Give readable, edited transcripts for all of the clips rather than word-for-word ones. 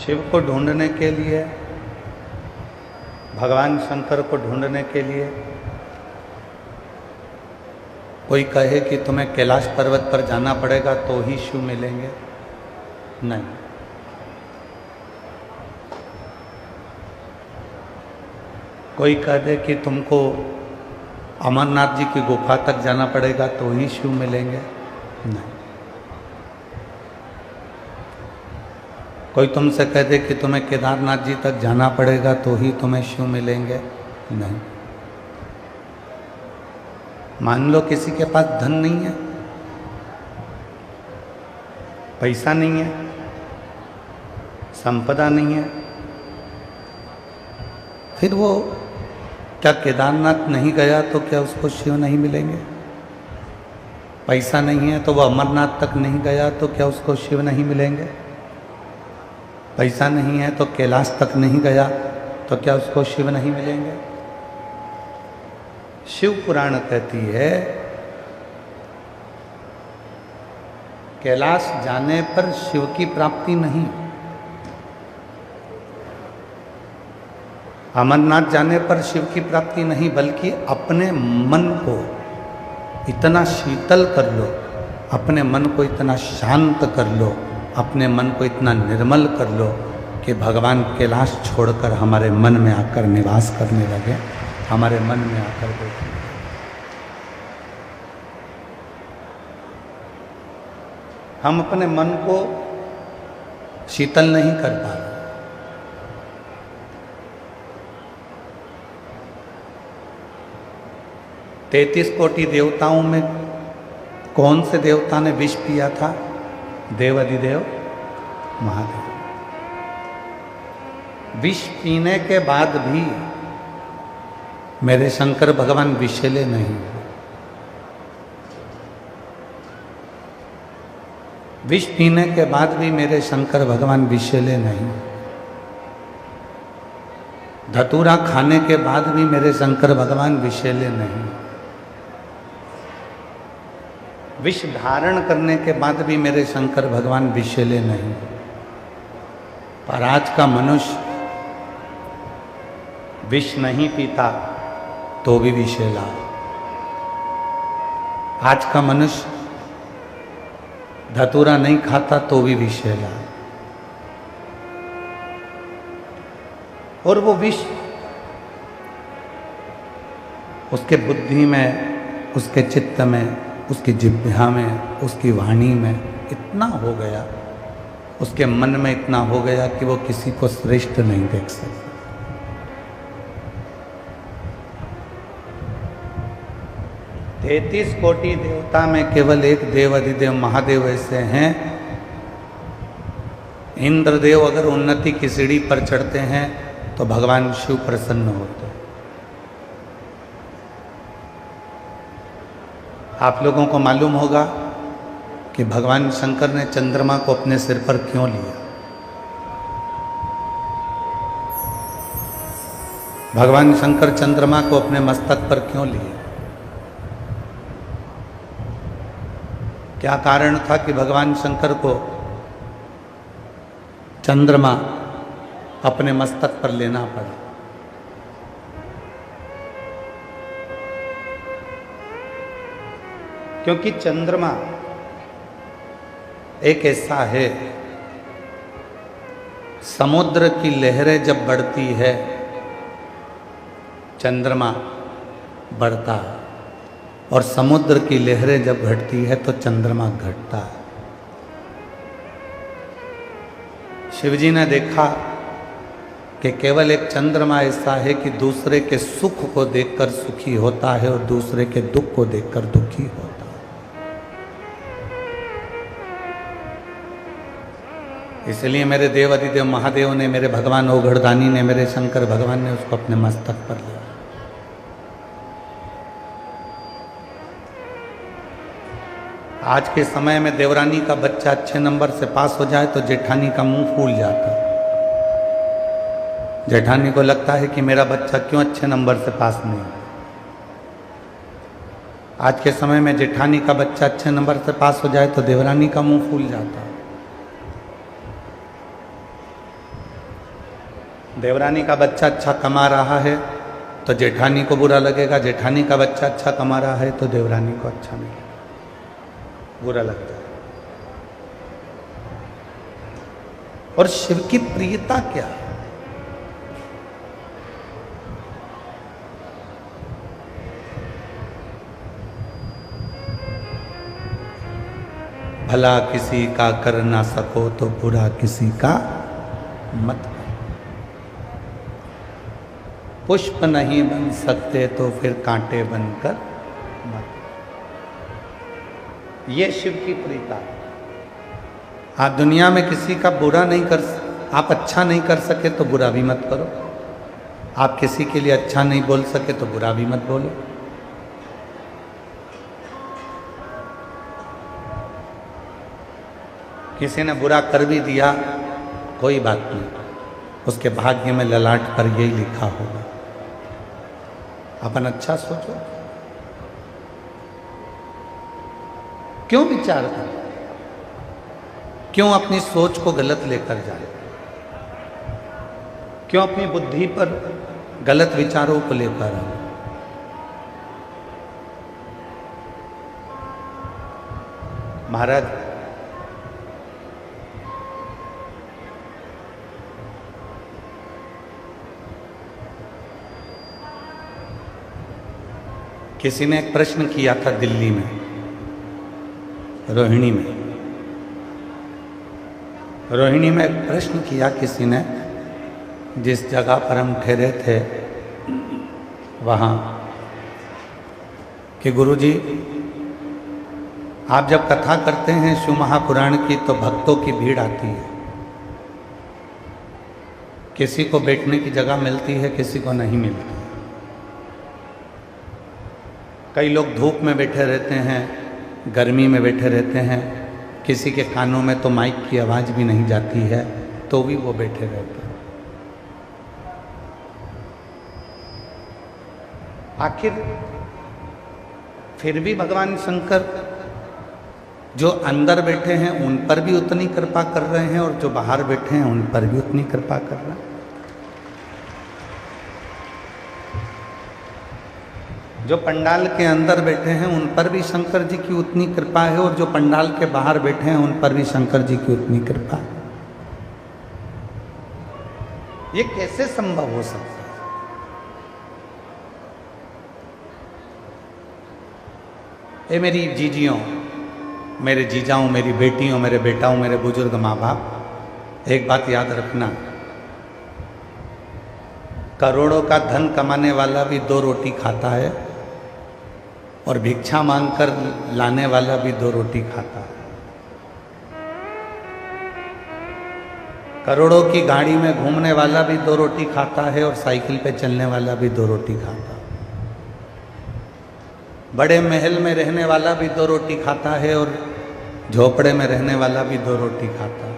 शिव को ढूंढने के लिए, भगवान शंकर को ढूंढने के लिए कोई कहे कि तुम्हें कैलाश पर्वत पर जाना पड़ेगा तो ही शिव मिलेंगे, नहीं। कोई कह दे कि तुमको अमरनाथ जी की गुफा तक जाना पड़ेगा तो ही शिव मिलेंगे, नहीं। कोई तुमसे कह दे कि तुम्हें केदारनाथ जी तक जाना पड़ेगा तो ही तुम्हें शिव मिलेंगे, नहीं। मान लो किसी के पास धन नहीं है, पैसा नहीं है, संपदा नहीं है, फिर वो क्या केदारनाथ नहीं गया तो क्या उसको शिव नहीं मिलेंगे? पैसा नहीं है तो वो अमरनाथ तक नहीं गया तो क्या उसको शिव नहीं मिलेंगे? पैसा नहीं है तो कैलाश तक नहीं गया तो क्या उसको शिव नहीं मिलेंगे? शिव पुराण कहती है कैलाश जाने पर शिव की प्राप्ति नहीं, अमरनाथ जाने पर शिव की प्राप्ति नहीं, बल्कि अपने मन को इतना शीतल कर लो, अपने मन को इतना शांत कर लो, अपने मन को इतना निर्मल कर लो कि भगवान कैलाश छोड़कर हमारे मन में आकर निवास करने लगे, हमारे मन में आकर बैठे। हम अपने मन को शीतल नहीं कर पा रहे। तैंतीस कोटि देवताओं में कौन से देवता ने विष पिया था? देवाधिदेव महादेव। विष पीने के बाद भी मेरे शंकर भगवान विषैले नहीं हुए। विष पीने के बाद भी मेरे शंकर भगवान विषैले नहीं। धतूरा खाने के बाद भी मेरे शंकर भगवान विषैले नहीं। विष धारण करने के बाद भी मेरे शंकर भगवान विषैले नहीं। पर आज का मनुष्य विष नहीं पीता तो भी विषैला। आज का मनुष्य धतूरा नहीं खाता तो भी विषैला। और वो विष उसके बुद्धि में, उसके चित्त में, उसकी जिह्वा में, उसकी वाणी में इतना हो गया, उसके मन में इतना हो गया कि वो किसी को श्रेष्ठ नहीं देख सकता। तैंतीस कोटि देवता में केवल एक देव अधिदेव महादेव ऐसे हैं। इंद्रदेव अगर उन्नति की सीढ़ी पर चढ़ते हैं तो भगवान शिव प्रसन्न होते हैं। आप लोगों को मालूम होगा कि भगवान शंकर ने चंद्रमा को अपने सिर पर क्यों लिया? भगवान शंकर चंद्रमा को अपने मस्तक पर क्यों लिए? क्या कारण था कि भगवान शंकर को चंद्रमा अपने मस्तक पर लेना पड़ा? क्योंकि चंद्रमा एक ऐसा है, समुद्र की लहरें जब बढ़ती है चंद्रमा बढ़ता है, और समुद्र की लहरें जब घटती है तो चंद्रमा घटता है। शिवजी ने देखा कि केवल एक चंद्रमा ऐसा है कि दूसरे के सुख को देखकर सुखी होता है और दूसरे के दुख को देखकर दुखी होता है। इसलिए मेरे देव अधिदेव महादेव ने, मेरे भगवान ओघड़दानी ने, मेरे शंकर भगवान ने उसको अपने मस्तक पर लिया। आज के समय में देवरानी का बच्चा अच्छे नंबर से पास हो जाए तो जेठानी का मुंह फूल जाता है। जेठानी को लगता है कि मेरा बच्चा क्यों अच्छे नंबर से पास नहीं हुआ। आज के समय में जेठानी का बच्चा अच्छे नंबर से पास हो जाए तो देवरानी का मुंह फूल जाता है। देवरानी का बच्चा अच्छा कमा रहा है तो जेठानी को बुरा लगेगा, जेठानी का बच्चा अच्छा कमा रहा है तो देवरानी को अच्छा नहीं लगेगा, बुरा लगता है। और शिव की प्रियता क्या है? भला किसी का कर ना सको तो बुरा किसी का मत करो। पुष्प नहीं बन सकते तो फिर कांटे बनकर मत। ये शिव की प्रीता है। आप दुनिया में किसी का बुरा नहीं कर, आप अच्छा नहीं कर सके तो बुरा भी मत करो। आप किसी के लिए अच्छा नहीं बोल सके तो बुरा भी मत बोलो। किसी ने बुरा कर भी दिया, कोई बात नहीं, उसके भाग्य में ललाट पर यही लिखा होगा। अपन अच्छा सोचो, क्यों विचार करें, क्यों अपनी सोच को गलत लेकर जाए, क्यों अपनी बुद्धि पर गलत विचारों को लेकर आए। महाराज किसी ने एक प्रश्न किया था दिल्ली में, रोहिणी में एक प्रश्न किया किसी ने, जिस जगह पर हम ठहरे थे वहाँ, कि गुरुजी आप जब कथा करते हैं शिव महापुराण की तो भक्तों की भीड़ आती है, किसी को बैठने की जगह मिलती है, किसी को नहीं मिलती। कई लोग धूप में बैठे रहते हैं, गर्मी में बैठे रहते हैं, किसी के कानों में तो माइक की आवाज़ भी नहीं जाती है तो भी वो बैठे रहते हैं। आखिर फिर भी भगवान शंकर जो अंदर बैठे हैं उन पर भी उतनी कृपा कर रहे हैं और जो बाहर बैठे हैं उन पर भी उतनी कृपा कर रहे हैं। जो पंडाल के अंदर बैठे हैं उन पर भी शंकर जी की उतनी कृपा है और जो पंडाल के बाहर बैठे हैं उन पर भी शंकर जी की उतनी कृपा है। ये कैसे संभव हो सकता है? ये मेरी जीजियों, मेरे जीजाओं, मेरी बेटियों, मेरे बेटाओं, मेरे बुजुर्ग माँ बाप, एक बात याद रखना, करोड़ों का धन कमाने वाला भी 2 रोटी खाता है और भिक्षा मांगकर लाने वाला भी 2 रोटी खाता है। करोड़ों की गाड़ी में घूमने वाला भी 2 रोटी खाता है और साइकिल पे चलने वाला भी 2 रोटी खाता है। बड़े महल में रहने वाला भी 2 रोटी खाता है और झोपड़े में रहने वाला भी 2 रोटी खाता है।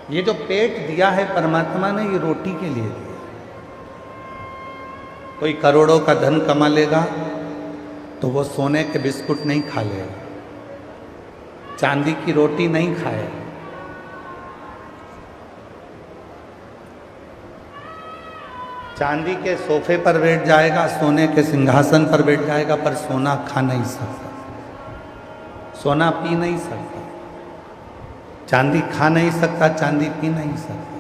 ये जो पेट दिया है परमात्मा ने, ये रोटी के लिए दिया। कोई करोड़ों का धन कमा लेगा तो वो सोने के बिस्कुट नहीं खा लेगा, चांदी की रोटी नहीं खाएगा। चांदी के सोफे पर बैठ जाएगा, सोने के सिंहासन पर बैठ जाएगा, पर सोना खा नहीं सकता, सोना पी नहीं सकता, चांदी खा नहीं सकता, चांदी पी नहीं सकता।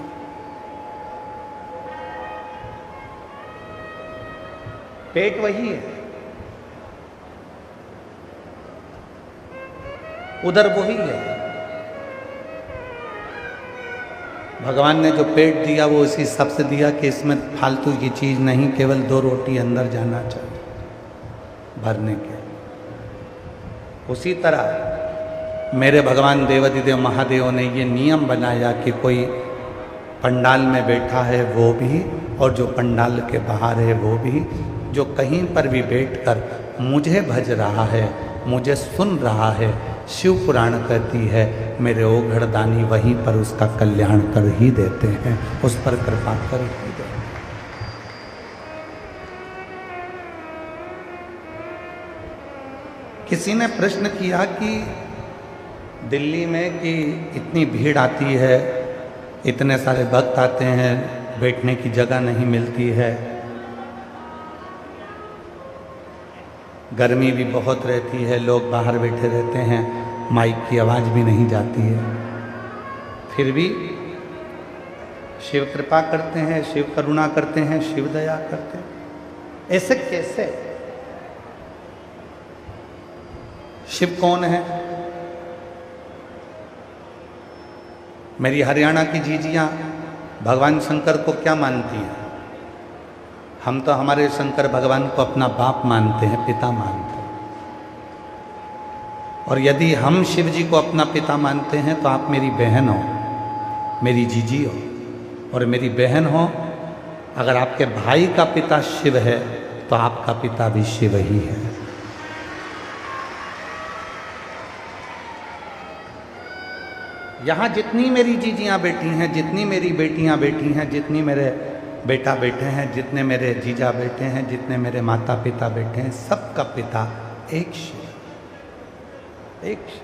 पेट वही है, उधर वही है। भगवान ने जो पेट दिया वो इसी सबसे दिया कि इसमें फालतू की चीज़ नहीं, केवल 2 रोटी अंदर जाना चाहिए भरने के। उसी तरह मेरे भगवान देवाधिदेव महादेव ने ये नियम बनाया कि कोई पंडाल में बैठा है वो भी और जो पंडाल के बाहर है वो भी, जो कहीं पर भी बैठकर मुझे भज रहा है, मुझे सुन रहा है, शिव पुराण कहती है मेरे ओघड़दानी वहीं पर उसका कल्याण कर ही देते हैं, उस पर कृपा कर ही देते हैं। किसी ने प्रश्न किया कि दिल्ली में कि इतनी भीड़ आती है, इतने सारे भक्त आते हैं, बैठने की जगह नहीं मिलती है, गर्मी भी बहुत रहती है, लोग बाहर बैठे रहते हैं, माइक की आवाज़ भी नहीं जाती है, फिर भी शिव कृपा करते हैं, शिव करुणा करते हैं, शिव दया करते हैं। ऐसे कैसे? शिव कौन है? मेरी हरियाणा की जीजियाँ भगवान शंकर को क्या मानती हैं? हम तो हमारे शंकर भगवान को अपना बाप मानते हैं, पिता मानते हैं। और यदि हम शिव जी को अपना पिता मानते हैं तो आप मेरी बहन हो, मेरी जीजी हो और मेरी बहन हो। अगर आपके भाई का पिता शिव है तो आपका पिता भी शिव ही है। यहाँ जितनी मेरी जीजियाँ बेटी हैं, जितनी मेरी बेटियाँ बेटी हैं, जितनी मेरे बेटा बेटे हैं, जितने मेरे जीजा बेटे हैं, जितने मेरे माता पिता बेटे हैं, सबका पिता एक शिव, एक शिव।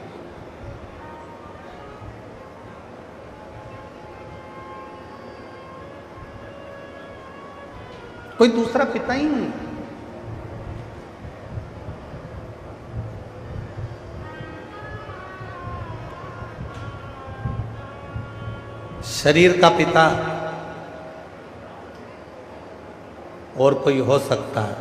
कोई दूसरा पिता ही नहीं। शरीर का पिता और कोई हो सकता है।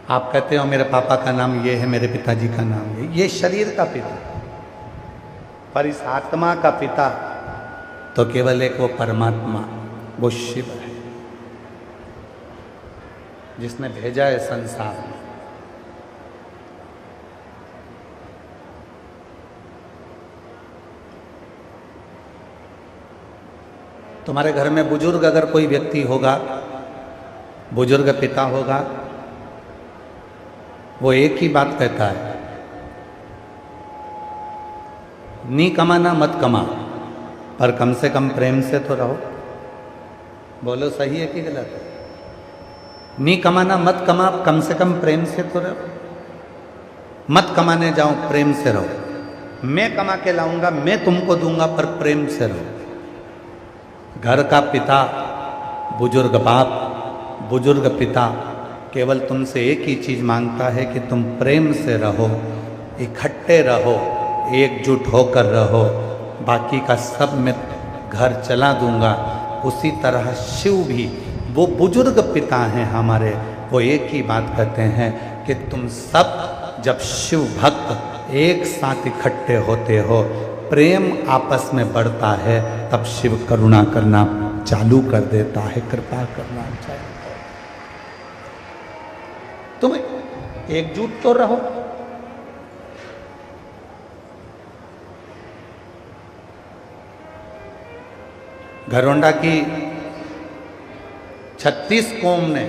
आप कहते हो मेरे पापा का नाम ये है, मेरे पिताजी का नाम ये शरीर का पिता। पर इस आत्मा का पिता तो केवल एक वो परमात्मा, वो शिव है, जिसने भेजा है संसार में। तुम्हारे घर में बुजुर्ग अगर कोई व्यक्ति होगा, बुजुर्ग पिता होगा, वो एक ही बात कहता है, नी कमाना मत कमा, पर कम से कम प्रेम से तो रहो। बोलो सही है कि गलत है? नी कमाना मत कमा, कम से कम प्रेम से तो रहो। मत कमाने जाओ, प्रेम से रहो। मैं कमा के लाऊंगा, मैं तुमको दूंगा, पर प्रेम से रहो। घर का पिता, बुजुर्ग बाप, बुजुर्ग पिता केवल तुमसे एक ही चीज मांगता है कि तुम प्रेम से रहो, इकट्ठे रहो, एकजुट होकर रहो। बाकी का सब मैं घर चला दूंगा। उसी तरह शिव भी, वो बुजुर्ग पिता हैं हमारे, वो एक ही बात कहते हैं कि तुम सब जब शिव भक्त एक साथ इकट्ठे होते हो, प्रेम आपस में बढ़ता है, तब शिव करुणा करना चालू कर देता है, कृपा करना चालू। तुम एकजुट तो रहो। घरोंडा की 36 कौम ने,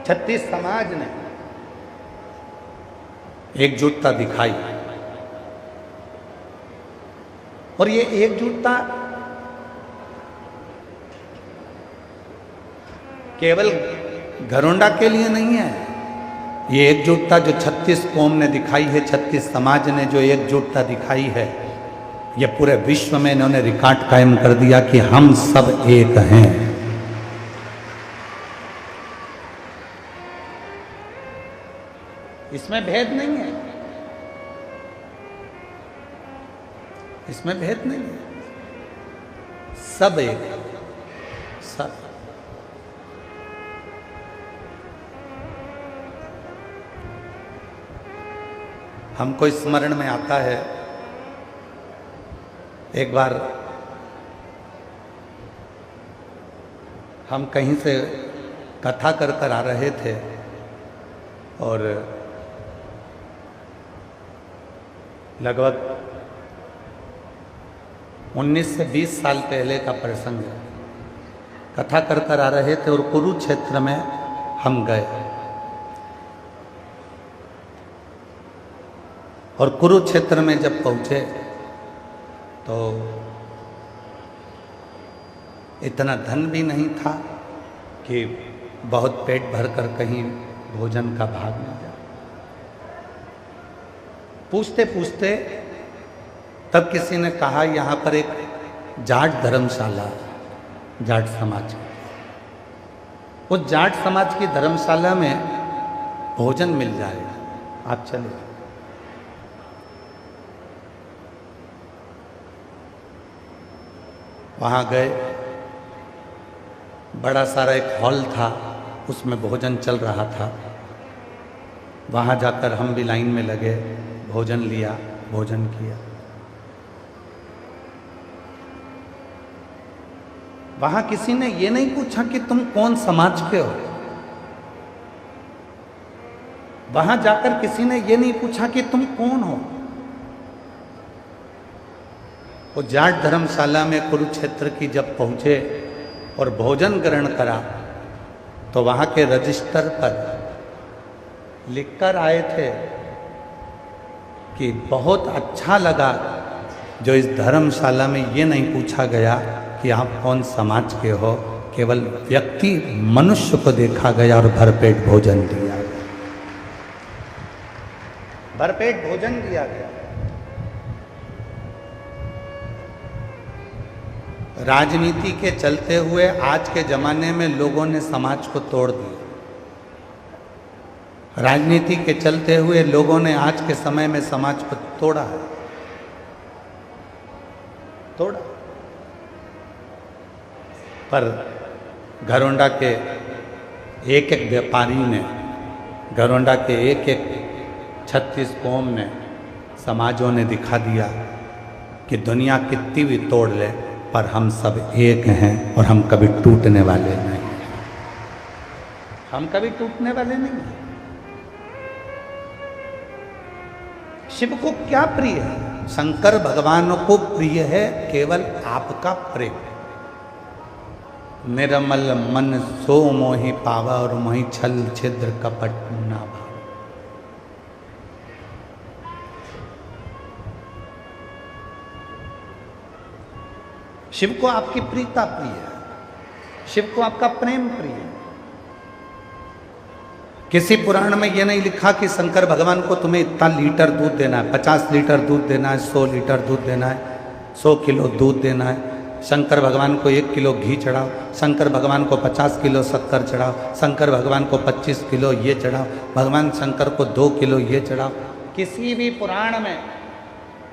36 समाज ने एकजुटता दिखाई। और ये एकजुटता केवल घरोंडा के लिए नहीं है। ये एकजुटता जो 36 कौम ने दिखाई है, 36 समाज ने जो एकजुटता दिखाई है, ये पूरे विश्व में इन्होंने रिकॉर्ड कायम कर दिया कि हम सब एक हैं। इसमें भेद नहीं है, इसमें भेद नहीं है, सब एक है, सब। हमको स्मरण में आता है, एक बार हम कहीं से कथा कर कर आ रहे थे और लगभग 19 से 20 साल पहले का प्रसंग है। कथा कर कर आ रहे थे और कुरुक्षेत्र में हम गए। और कुरुक्षेत्र में जब पहुँचे तो इतना धन भी नहीं था कि बहुत पेट भर कर कहीं भोजन का भाग न जाए। पूछते पूछते तब किसी ने कहा यहाँ पर एक जाट धर्मशाला, जाट समाज, उस जाट समाज की धर्मशाला में भोजन मिल जाएगा, आप चले। वहाँ गए, बड़ा सारा एक हॉल था, उसमें भोजन चल रहा था। वहाँ जाकर हम भी लाइन में लगे, भोजन लिया, भोजन किया। वहाँ किसी ने ये नहीं पूछा कि तुम कौन समाज के हो। वहाँ जाकर किसी ने ये नहीं पूछा कि तुम कौन हो। वो जाट धर्मशाला में कुरुक्षेत्र की जब पहुँचे और भोजन ग्रहण करा तो वहाँ के रजिस्टर पर लिखकर आए थे कि बहुत अच्छा लगा जो इस धर्मशाला में ये नहीं पूछा गया कि आप कौन समाज के हो, केवल व्यक्ति मनुष्य को देखा गया और भरपेट भोजन दिया गया, भरपेट भोजन दिया गया। राजनीति के चलते हुए आज के जमाने में लोगों ने समाज को तोड़ दिया। राजनीति के चलते हुए लोगों ने आज के समय में समाज को तोड़ा है, तोड़ा। पर घरौंडा के एक एक व्यापारी ने, घरौंडा के एक एक 36 कौम ने, समाजों ने दिखा दिया कि दुनिया कितनी भी तोड़ ले पर हम सब एक हैं और हम कभी टूटने वाले नहीं, हम कभी टूटने वाले नहीं हैं। शिव को क्या प्रिय है? शंकर भगवान को प्रिय है केवल आपका प्रेम। निर्मल मन सो मोहि पावा और मोहि छल छिद्र कपट ना भाव। शिव को आपकी प्रीता प्रिय है, शिव को आपका प्रेम प्रिय है। किसी पुराण में यह नहीं लिखा कि शंकर भगवान को तुम्हें इतना लीटर दूध देना है, 50 लीटर दूध देना है, 100 लीटर दूध देना है, 100 किलो दूध देना है। शंकर भगवान को 1 किलो घी चढ़ाओ, शंकर भगवान को 50 किलो शक्कर चढ़ाओ, शंकर भगवान को 25 किलो ये चढ़ाओ, भगवान शंकर को 2 किलो ये चढ़ाओ। किसी भी पुराण में,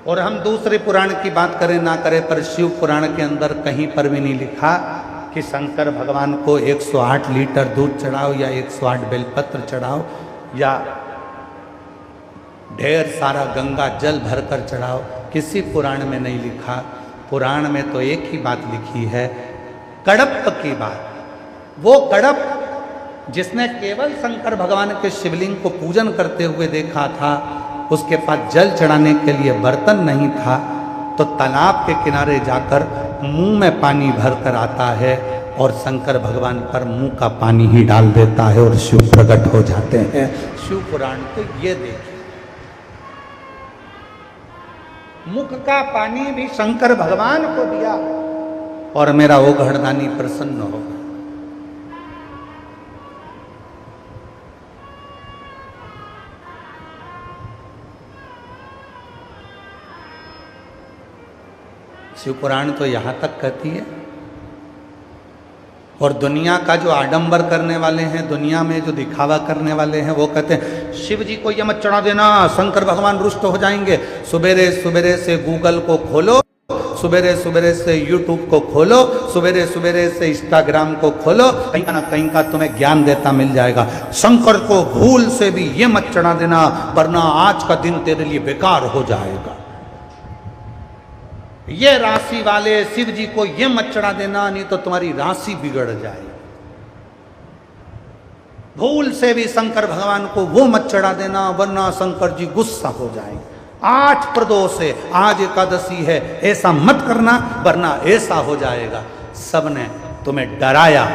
और हम दूसरे पुराण की बात करें ना करें, पर शिव पुराण के अंदर कहीं पर भी नहीं लिखा कि शंकर भगवान को 108 लीटर दूध चढ़ाओ या 108 बेलपत्र चढ़ाओ या ढेर सारा गंगा जल भरकर चढ़ाओ। किसी पुराण में नहीं लिखा। पुराण में तो एक ही बात लिखी है, कड़प की बात। वो कड़प जिसने केवल शंकर भगवान के शिवलिंग को पूजन करते हुए देखा था, उसके पास जल चढ़ाने के लिए बर्तन नहीं था, तो तालाब के किनारे जाकर मुंह में पानी भरकर आता है और शंकर भगवान पर मुंह का पानी ही डाल देता है और शिव प्रकट हो जाते हैं। शिव पुराण को ये देखिए, मुख का पानी भी शंकर भगवान को दिया और मेरा वो घड़दानी प्रसन्न हो। शिव पुराण तो यहां तक कहती है। और दुनिया का जो आडंबर करने वाले हैं, दुनिया में जो दिखावा करने वाले हैं, वो कहते हैं शिव जी को ये मत चढ़ा देना, शंकर भगवान रुष्ट हो जाएंगे। सवेरे सवेरे से गूगल को खोलो, सवेरे सवेरे से यूट्यूब को खोलो, सवेरे सवेरे से इंस्टाग्राम को खोलो, कहीं ना कहीं का तुम्हें ज्ञान देता मिल जाएगा। शंकर को भूल से भी ये मत चढ़ा देना, वरना आज का दिन तेरे लिए बेकार हो जाएगा। ये राशि वाले शिव जी को ये मत चढ़ा देना, नहीं तो तुम्हारी राशि बिगड़ जाएगी। भूल से भी शंकर भगवान को वो मत चढ़ा देना, वरना शंकर जी गुस्सा हो जाएंगे। 8 प्रदोष है, आज एकादशी है, ऐसा मत करना वरना ऐसा हो जाएगा। सबने तुम्हें डराया।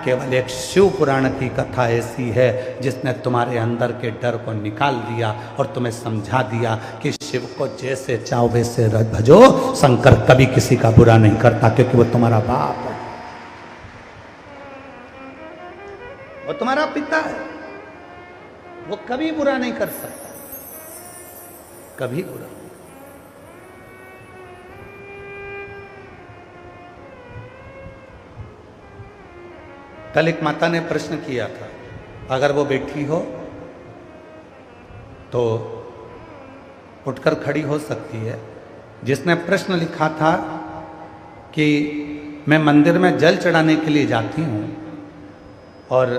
केवल एक शिव पुराण की कथा ऐसी है जिसने तुम्हारे अंदर के डर को निकाल दिया और तुम्हें समझा दिया कि शिव को जैसे चाहो वैसे भजो, शंकर कभी किसी का बुरा नहीं करता, क्योंकि वो तुम्हारा बाप है, वो तुम्हारा पिता है, वो कभी बुरा नहीं कर सकता, कभी बुरा नहीं। कल एक माता ने प्रश्न किया था, अगर वो बैठी हो तो उठकर खड़ी हो सकती है। जिसने प्रश्न लिखा था कि मैं मंदिर में जल चढ़ाने के लिए जाती हूँ और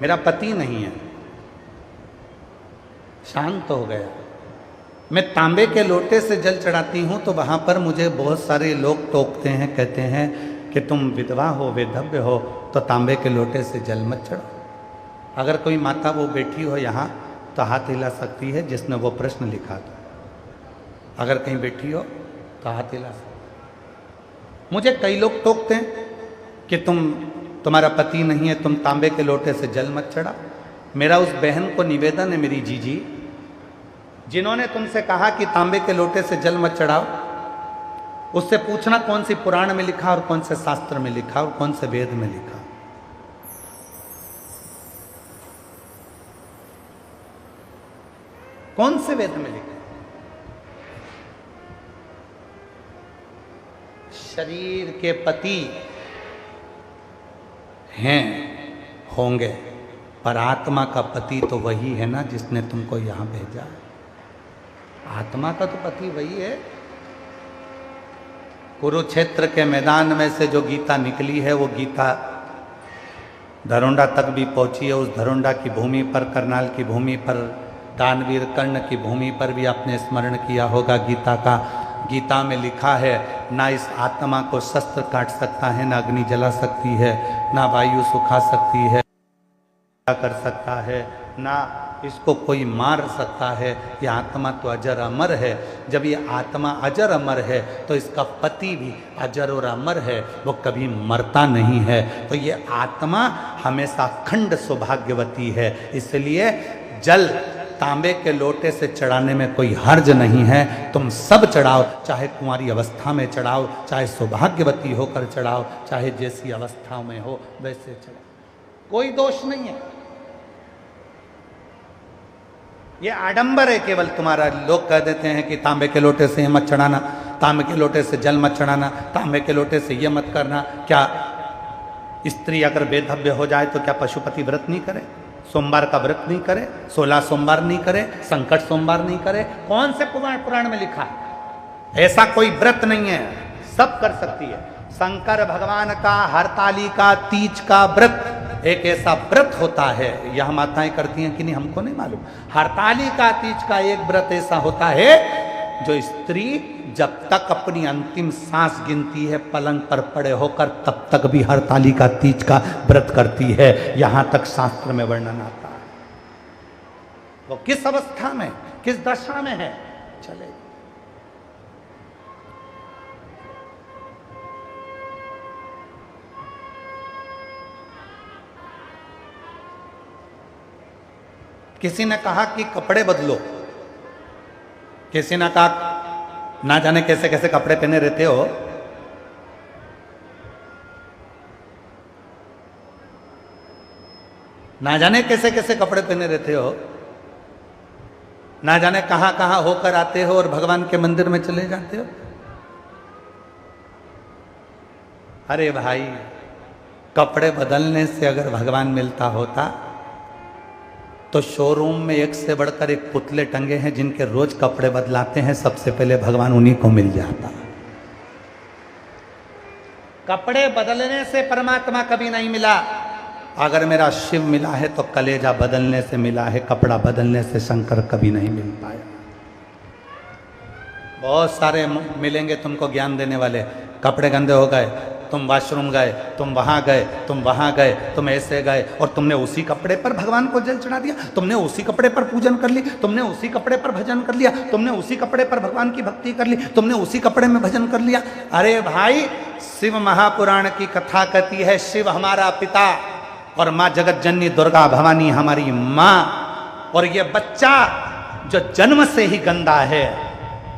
मेरा पति नहीं है, शांत हो गया। मैं तांबे के लोटे से जल चढ़ाती हूँ तो वहाँ पर मुझे बहुत सारे लोग टोकते हैं, कहते हैं कि तुम विधवा हो, विधव्य हो, तो तांबे के लोटे से जल मत चढ़ाओ। अगर कोई माता वो बैठी हो यहाँ तो हाथ हिला सकती है जिसने वो प्रश्न लिखा था। अगर कहीं बैठी हो तो हाथ हिला सकती। मुझे कई लोग टोकते हैं कि तुम्हारा पति नहीं है, तुम तांबे के लोटे से जल मत चढ़ा। मेरा उस बहन को निवेदन है, मेरी जीजी, जिन्होंने तुमसे कहा कि तांबे के लोटे से जल मत चढ़ाओ, उससे पूछना कौन सी पुराण में लिखा और कौन से शास्त्र में लिखा और कौन से वेद में लिखा। कौन से वेद में लिखा? शरीर के पति हैं, होंगे, पर आत्मा का पति तो वही है ना जिसने तुमको यहां भेजा। आत्मा का तो पति वही है। कुरुक्षेत्र के मैदान में से जो गीता निकली है वो गीता धरोंडा तक भी पहुंची है। उस धरोंडा की भूमि पर, करनाल की भूमि पर, दानवीर कर्ण की भूमि पर भी आपने स्मरण किया होगा गीता का। गीता में लिखा है, ना इस आत्मा को शस्त्र काट सकता है, ना अग्नि जला सकती है, ना वायु सुखा सकती है, कर सकता है, ना इसको कोई मार सकता है। ये आत्मा तो अजर अमर है। जब ये आत्मा अजर अमर है तो इसका पति भी अजर और अमर है, वो कभी मरता नहीं है। तो ये आत्मा हमेशा अखंड सौभाग्यवती है। इसलिए जल तांबे के लोटे से चढ़ाने में कोई हर्ज नहीं है। तुम सब चढ़ाओ, चाहे कुंवारी अवस्था में चढ़ाओ, चाहे सौभाग्यवती होकर चढ़ाओ, चाहे जैसी अवस्था में हो वैसे चढ़ाओ, कोई दोष नहीं है। ये आडंबर है केवल तुम्हारा। लोग कह देते हैं कि तांबे के लोटे से मत चढ़ाना, तांबे के लोटे से जल मत चढ़ाना, तांबे के लोटे से ये मत करना। क्या स्त्री अगर बेधव्य हो जाए तो क्या पशुपति व्रत नहीं करे? सोमवार का व्रत नहीं करे? 16 सोमवार नहीं करे? संकट सोमवार नहीं करे? कौन से पुराण में लिखा है? ऐसा कोई व्रत नहीं है, सब कर सकती है। शंकर भगवान का हरतालिका तीज का व्रत एक ऐसा व्रत होता है, यह माताएं करती हैं कि नहीं हमको नहीं मालूम। हरतालिका तीज का एक व्रत ऐसा होता है जो स्त्री जब तक अपनी अंतिम सांस गिनती है पलंग पर पड़े होकर, तब तक भी हरतालिका तीज का व्रत करती है। यहां तक शास्त्र में वर्णन आता है। वो किस अवस्था में, किस दशा में है, चले। किसी ने कहा कि कपड़े बदलो, किसी ने कहा ना जाने कैसे कैसे कपड़े पहने रहते हो। ना जाने कैसे कैसे कपड़े पहने रहते हो, ना जाने कहां कहां होकर आते हो और भगवान के मंदिर में चले जाते हो। अरे भाई, कपड़े बदलने से अगर भगवान मिलता होता तो शोरूम में एक से बढ़कर एक पुतले टंगे हैं जिनके रोज कपड़े बदलाते हैं, सबसे पहले भगवान उन्हीं को मिल जाता। कपड़े बदलने से परमात्मा कभी नहीं मिला। अगर मेरा शिव मिला है तो कलेजा बदलने से मिला है, कपड़ा बदलने से शंकर कभी नहीं मिल पाया। बहुत सारे मिलेंगे तुमको ज्ञान देने वाले, कपड़े गंदे हो गए, तुम वॉशरूम गए, तुम वहां गए, तुम वहां गए, तुम ऐसे गए और तुमने उसी कपड़े पर भगवान को जल चढ़ा दिया, तुमने उसी कपड़े पर पूजन कर ली, तुमने उसी कपड़े पर भजन कर लिया, तुमने उसी कपड़े पर भगवान की भक्ति कर ली, तुमने उसी कपड़े में भजन कर लिया। अरे भाई, शिव महापुराण की कथा कहती है शिव हमारा पिता और माँ जगत जननी दुर्गा भवानी हमारी माँ। और ये बच्चा जो जन्म से ही गंदा है,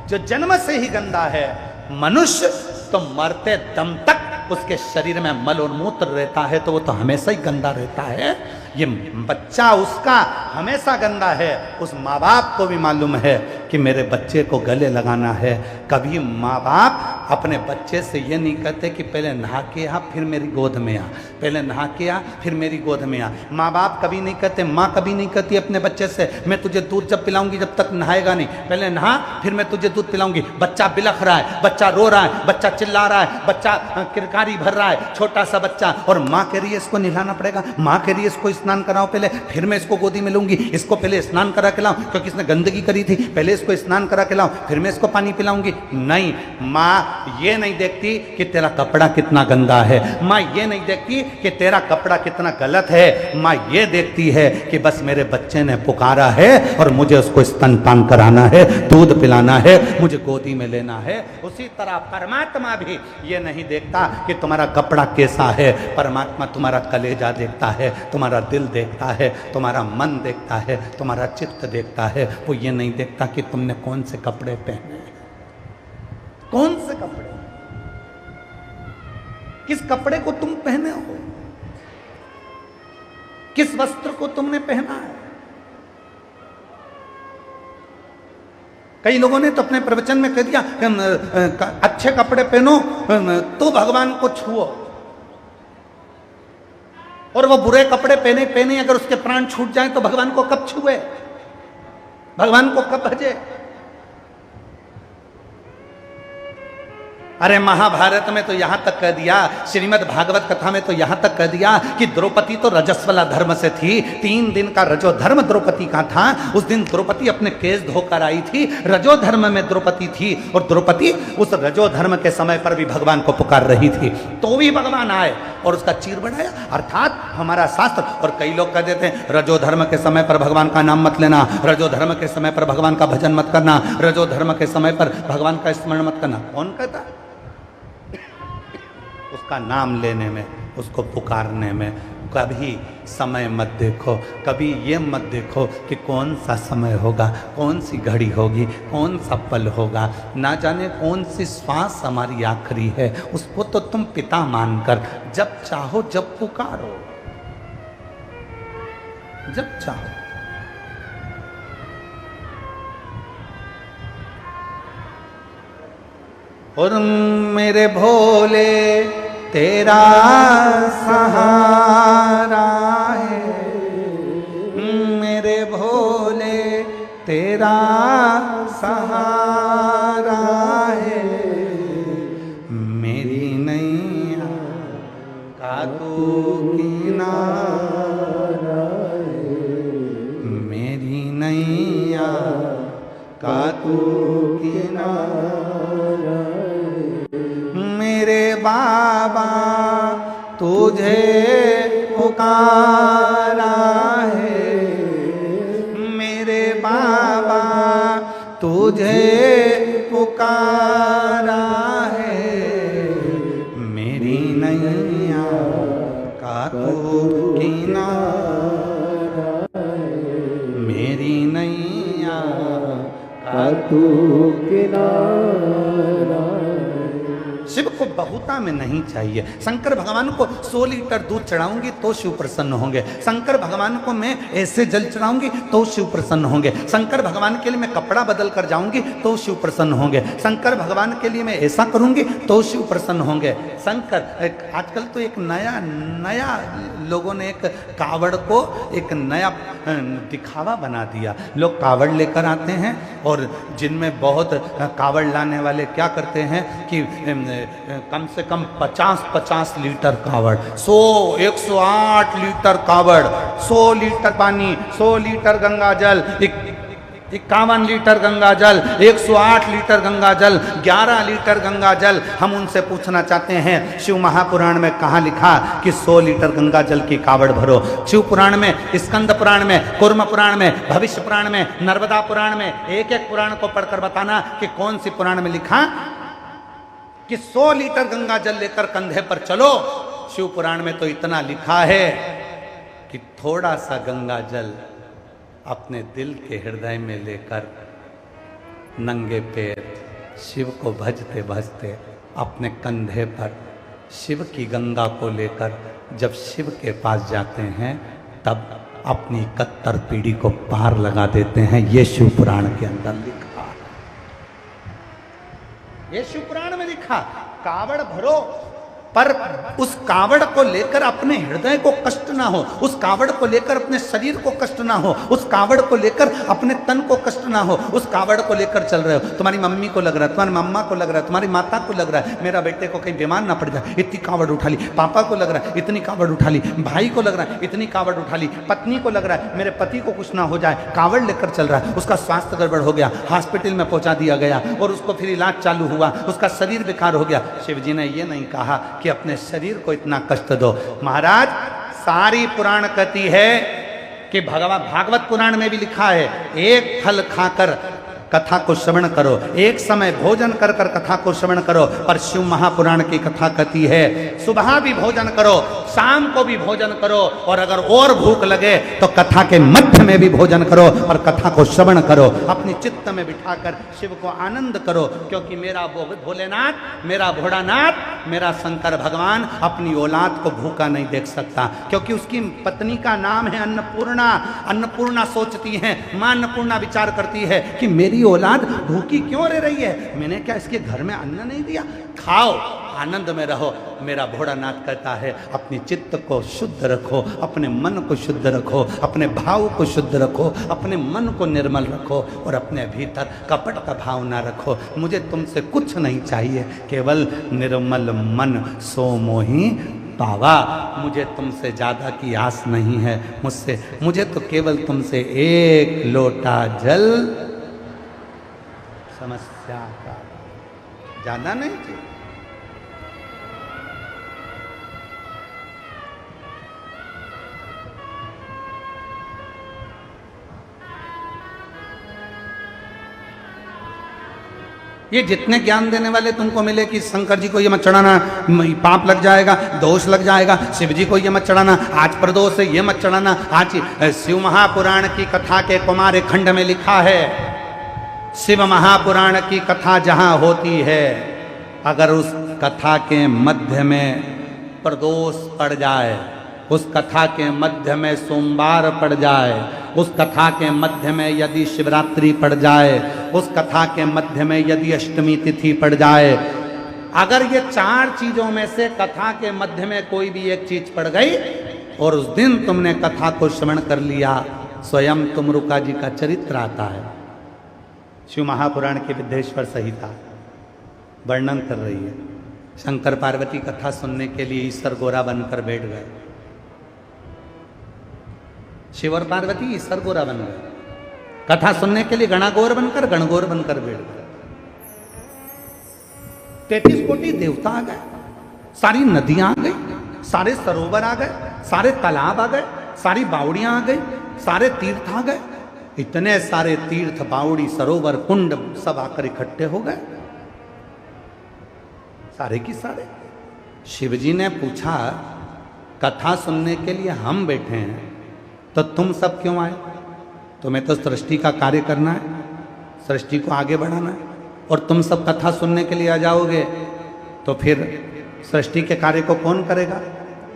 जो जन्म से ही गंदा है, मनुष्य तो मरते दम तक उसके शरीर में मल और मूत्र रहता है तो वो तो हमेशा ही गंदा रहता है। ये बच्चा उसका हमेशा गंदा है। उस माँ बाप को भी मालूम है कि मेरे बच्चे को गले लगाना है। कभी माँ बाप अपने बच्चे से ये नहीं कहते कि पहले नहा के आ फिर मेरी गोद में आ, पहले नहा के आ फिर मेरी गोद में आ। माँ बाप कभी नहीं कहते, माँ कभी नहीं कहती अपने बच्चे से मैं तुझे दूध जब पिलाऊंगी जब तक नहाएगा नहीं, पहले नहा फिर मैं तुझे दूध पिलाऊंगी। बच्चा बिलख रहा है, बच्चा रो रहा है, बच्चा चिल्ला रहा है, बच्चा किरकारी भर रहा है, छोटा सा बच्चा, और माँ कह रही है इसको नहलाना पड़ेगा, माँ कह रही है इसको स्नान कराओ पहले फिर मैं इसको गोदी में लूंगी, इसको पहले स्नान करा के लाऊं क्योंकि इसने गंदगी करी थी, पहले इसको स्नान करा के लाऊं फिर मैं इसको पानी पिलाऊंगी। नहीं, माँ ये नहीं देखती कि तेरा कपड़ा कितना गंदा है, माँ ये नहीं देखती कि तेरा कपड़ा कितना गलत है, माँ ये देखती है कि बस मेरे बच्चे ने पुकारा है और मुझे उसको स्तनपान कराना है, दूध पिलाना है, मुझे गोदी में लेना है। उसी तरह परमात्मा भी ये नहीं देखता कि तुम्हारा कपड़ा कैसा है, परमात्मा तुम्हारा कलेजा देखता है, तुम्हारा दिल देखता है, तुम्हारा मन देखता है, तुम्हारा चित्त देखता है। वो ये नहीं देखता कि तुमने कौन से कपड़े पहने, कौन से कपड़े, किस कपड़े को तुम पहने हो, किस वस्त्र को तुमने पहना है। कई लोगों ने तो अपने प्रवचन में कह दिया अच्छे कपड़े पहनो तो भगवान को छुओ, और वो बुरे कपड़े पहने पहने अगर उसके प्राण छूट जाए तो भगवान को कब छुए, भगवान को कब भजे। अरे महाभारत में तो यहां तक कह दिया, श्रीमद् भागवत कथा में तो यहां तक कह दिया कि द्रौपदी तो रजस्वला धर्म से थी, 3 दिन का रजो धर्म द्रौपदी का था। उस दिन द्रौपदी अपने केस धोकर आई थी, रजो धर्म में द्रौपदी थी, और द्रौपदी उस रजो धर्म के समय पर भी भगवान को पुकार रही थी, तो भी भगवान आए और उसका चीर बढ़ाया। अर्थात हमारा शास्त्र, और कई लोग कह देते हैं रजो धर्म के समय पर भगवान का नाम मत लेना, रजो धर्म के समय पर भगवान का भजन मत करना, रजो धर्म के समय पर भगवान का स्मरण मत करना। कौन कहता? उसका नाम लेने में, उसको पुकारने में कभी समय मत देखो, कभी ये मत देखो कि कौन सा समय होगा, कौन सी घड़ी होगी, कौन सा पल होगा, ना जाने कौन सी श्वास हमारी आखिरी है। उसको तो तुम पिता मानकर जब चाहो जब पुकारो, जब चाहो। और मेरे भोले तेरा सहारा है, मेरे भोले तेरा सहारा है, मेरी नैया का तू किनारा है, मेरी नैया का तू किनारा, मेरे बाबा तुझे पुकारा है, मेरे बाबा तुझे पुकारा है, मेरी नैया का तू किनारा है, मेरी नैया का तू किनारा। शिव को बहुता में नहीं चाहिए। शंकर भगवान को 100 लीटर दूध चढ़ाऊंगी तो शिव प्रसन्न होंगे, शंकर भगवान को मैं ऐसे जल चढ़ाऊंगी तो शिव प्रसन्न होंगे, शंकर भगवान के लिए मैं कपड़ा बदल कर जाऊंगी तो शिव प्रसन्न होंगे, शंकर भगवान के लिए मैं ऐसा करूंगी तो शिव प्रसन्न होंगे। शंकर आजकल तो एक नया लोगों ने एक कावड़ को एक नया दिखावा बना दिया। लोग कावड़ लेकर आते हैं और जिनमें बहुत कावड़ लाने वाले क्या करते हैं कि कम से कम 50-50 लीटर कावड़, 108 लीटर कावड़, 100 लीटर पानी, 100 लीटर गंगा जल, 51 लीटर गंगा जल, 108 लीटर गंगा जल, 11 लीटर गंगा जल। हम उनसे पूछना चाहते हैं शिव महापुराण में कहाँ लिखा कि 100 लीटर गंगा जल की कावड़ भरो? शिव पुराण में, स्कंद पुराण में, कूर्म पुराण में, भविष्य पुराण में, नर्मदा पुराण में, एक एक पुराण को पढ़कर बताना कि कौन सी पुराण में लिखा कि 100 लीटर गंगा जल लेकर कंधे पर चलो। शिव पुराण में तो इतना लिखा है कि थोड़ा सा गंगा जल अपने दिल के हृदय में लेकर नंगे पैर शिव को भजते भजते अपने कंधे पर शिव की गंगा को लेकर जब शिव के पास जाते हैं तब अपनी 71 पीढ़ी को पार लगा देते हैं। ये शिव पुराण के अंदर लिखा है। ये शिव पुराण में लिखा। कावड़ भरो पर उस कावड़ को लेकर अपने हृदय को कष्ट ना हो, उस कावड़ को लेकर अपने शरीर को कष्ट ना हो, उस कावड़ को लेकर अपने तन को कष्ट ना हो। उस कावड़ को लेकर चल रहे हो, तुम्हारी मम्मी को लग रहा है, तुम्हारी मम्मा को लग रहा है, तुम्हारी माता को लग रहा है मेरा बेटे को कहीं बीमार ना पड़ जाए, इतनी कावड़ उठा ली। पापा को लग रहा है इतनी कावड़ उठा ली, भाई को लग रहा है इतनी कावड़ उठा ली, पत्नी को लग रहा है मेरे पति को कुछ ना हो जाए, कावड़ लेकर चल रहा है। उसका स्वास्थ्य गड़बड़ हो गया, हॉस्पिटल में पहुंचा दिया गया और उसको फिर इलाज चालू हुआ, उसका शरीर बेकार हो गया। शिव जी ने ये नहीं कहा कि अपने शरीर को इतना कष्ट दो। महाराज सारी पुराण कहती है कि भागवत पुराण में भी लिखा है, एक फल खाकर कथा को श्रवण करो, एक समय भोजन कर कर कथा को श्रवण करो। पर शिव महापुराण की कथा कहती है सुबह भी भोजन करो, शाम को भी भोजन करो, और अगर और भूख लगे तो कथा के मध्य में भी भोजन करो, पर कथा को श्रवण करो। अपनी चित्त में बिठाकर शिव को आनंद करो, क्योंकि मेरा भोलेनाथ, मेरा भोलानाथ, मेरा शंकर भगवान अपनी औलाद को भूखा नहीं देख सकता, क्योंकि उसकी पत्नी का नाम है अन्नपूर्णा। अन्नपूर्णा सोचती है, मां अन्नपूर्णा विचार करती है कि मेरी औलाद भूखी क्यों रह रही है, मैंने क्या इसके घर में अन्न नहीं दिया, खाओ आनंद में रहो। मेरा भोलानाथ कहता है अपनी चित्त को शुद्ध रखो, अपने मन को शुद्ध रखो, अपने भाव को शुद्ध रखो, अपने मन को निर्मल रखो, और अपने भीतर कपट का भाव ना रखो। मुझे तुमसे कुछ नहीं चाहिए, केवल निर्मल मन सो मोही पावा। मुझे तुमसे ज्यादा की आस नहीं है, मुझे तो केवल तुमसे एक लोटा जल समस्या का, ज्यादा नहीं थी। ये जितने ज्ञान देने वाले तुमको मिले कि शंकर जी को ये मत चढ़ाना, पाप लग जाएगा, दोष लग जाएगा, शिव जी को ये मत चढ़ाना, आज प्रदोष है ये मत चढ़ाना। आज शिव महापुराण की कथा के कुमार खंड में लिखा है, शिव महापुराण की कथा जहां होती है, अगर उस कथा के मध्य में प्रदोष पड़ जाए, उस कथा के मध्य में सोमवार पड़ जाए, उस कथा के मध्य में यदि शिवरात्रि पड़ जाए, उस कथा के मध्य में यदि अष्टमी तिथि पड़ जाए, अगर ये चार चीजों में से कथा के मध्य में कोई भी एक चीज पड़ गई और उस दिन तुमने कथा को श्रवण कर लिया, स्वयं तुमरुका जी का चरित्र आता है। शिव महापुराण की विद्येश्वर संहिता वर्णन कर रही है, शंकर पार्वती कथा सुनने के लिए ईश्वर गोरा बनकर बैठ गए। शिव और पार्वती ईश्वर गोरा बन गए, कथा सुनने के लिए गणागौर बनकर गणगौर बनकर बैठ गए। 33 कोटि देवता आ गए, सारी नदियां आ गई, सारे सरोवर आ गए, सारे तालाब आ गए, सारी बावड़ियां आ गई, सारे तीर्थ आ गए। इतने सारे तीर्थ, बावड़ी, सरोवर, कुंड सब आकर इकट्ठे हो गए, सारे की सारे। शिव जी ने पूछा, कथा सुनने के लिए हम बैठे हैं तो तुम सब क्यों आए? तुम्हें तो सृष्टि का कार्य करना है, सृष्टि को आगे बढ़ाना है, और तुम सब कथा सुनने के लिए आ जाओगे तो फिर सृष्टि के कार्य को कौन करेगा?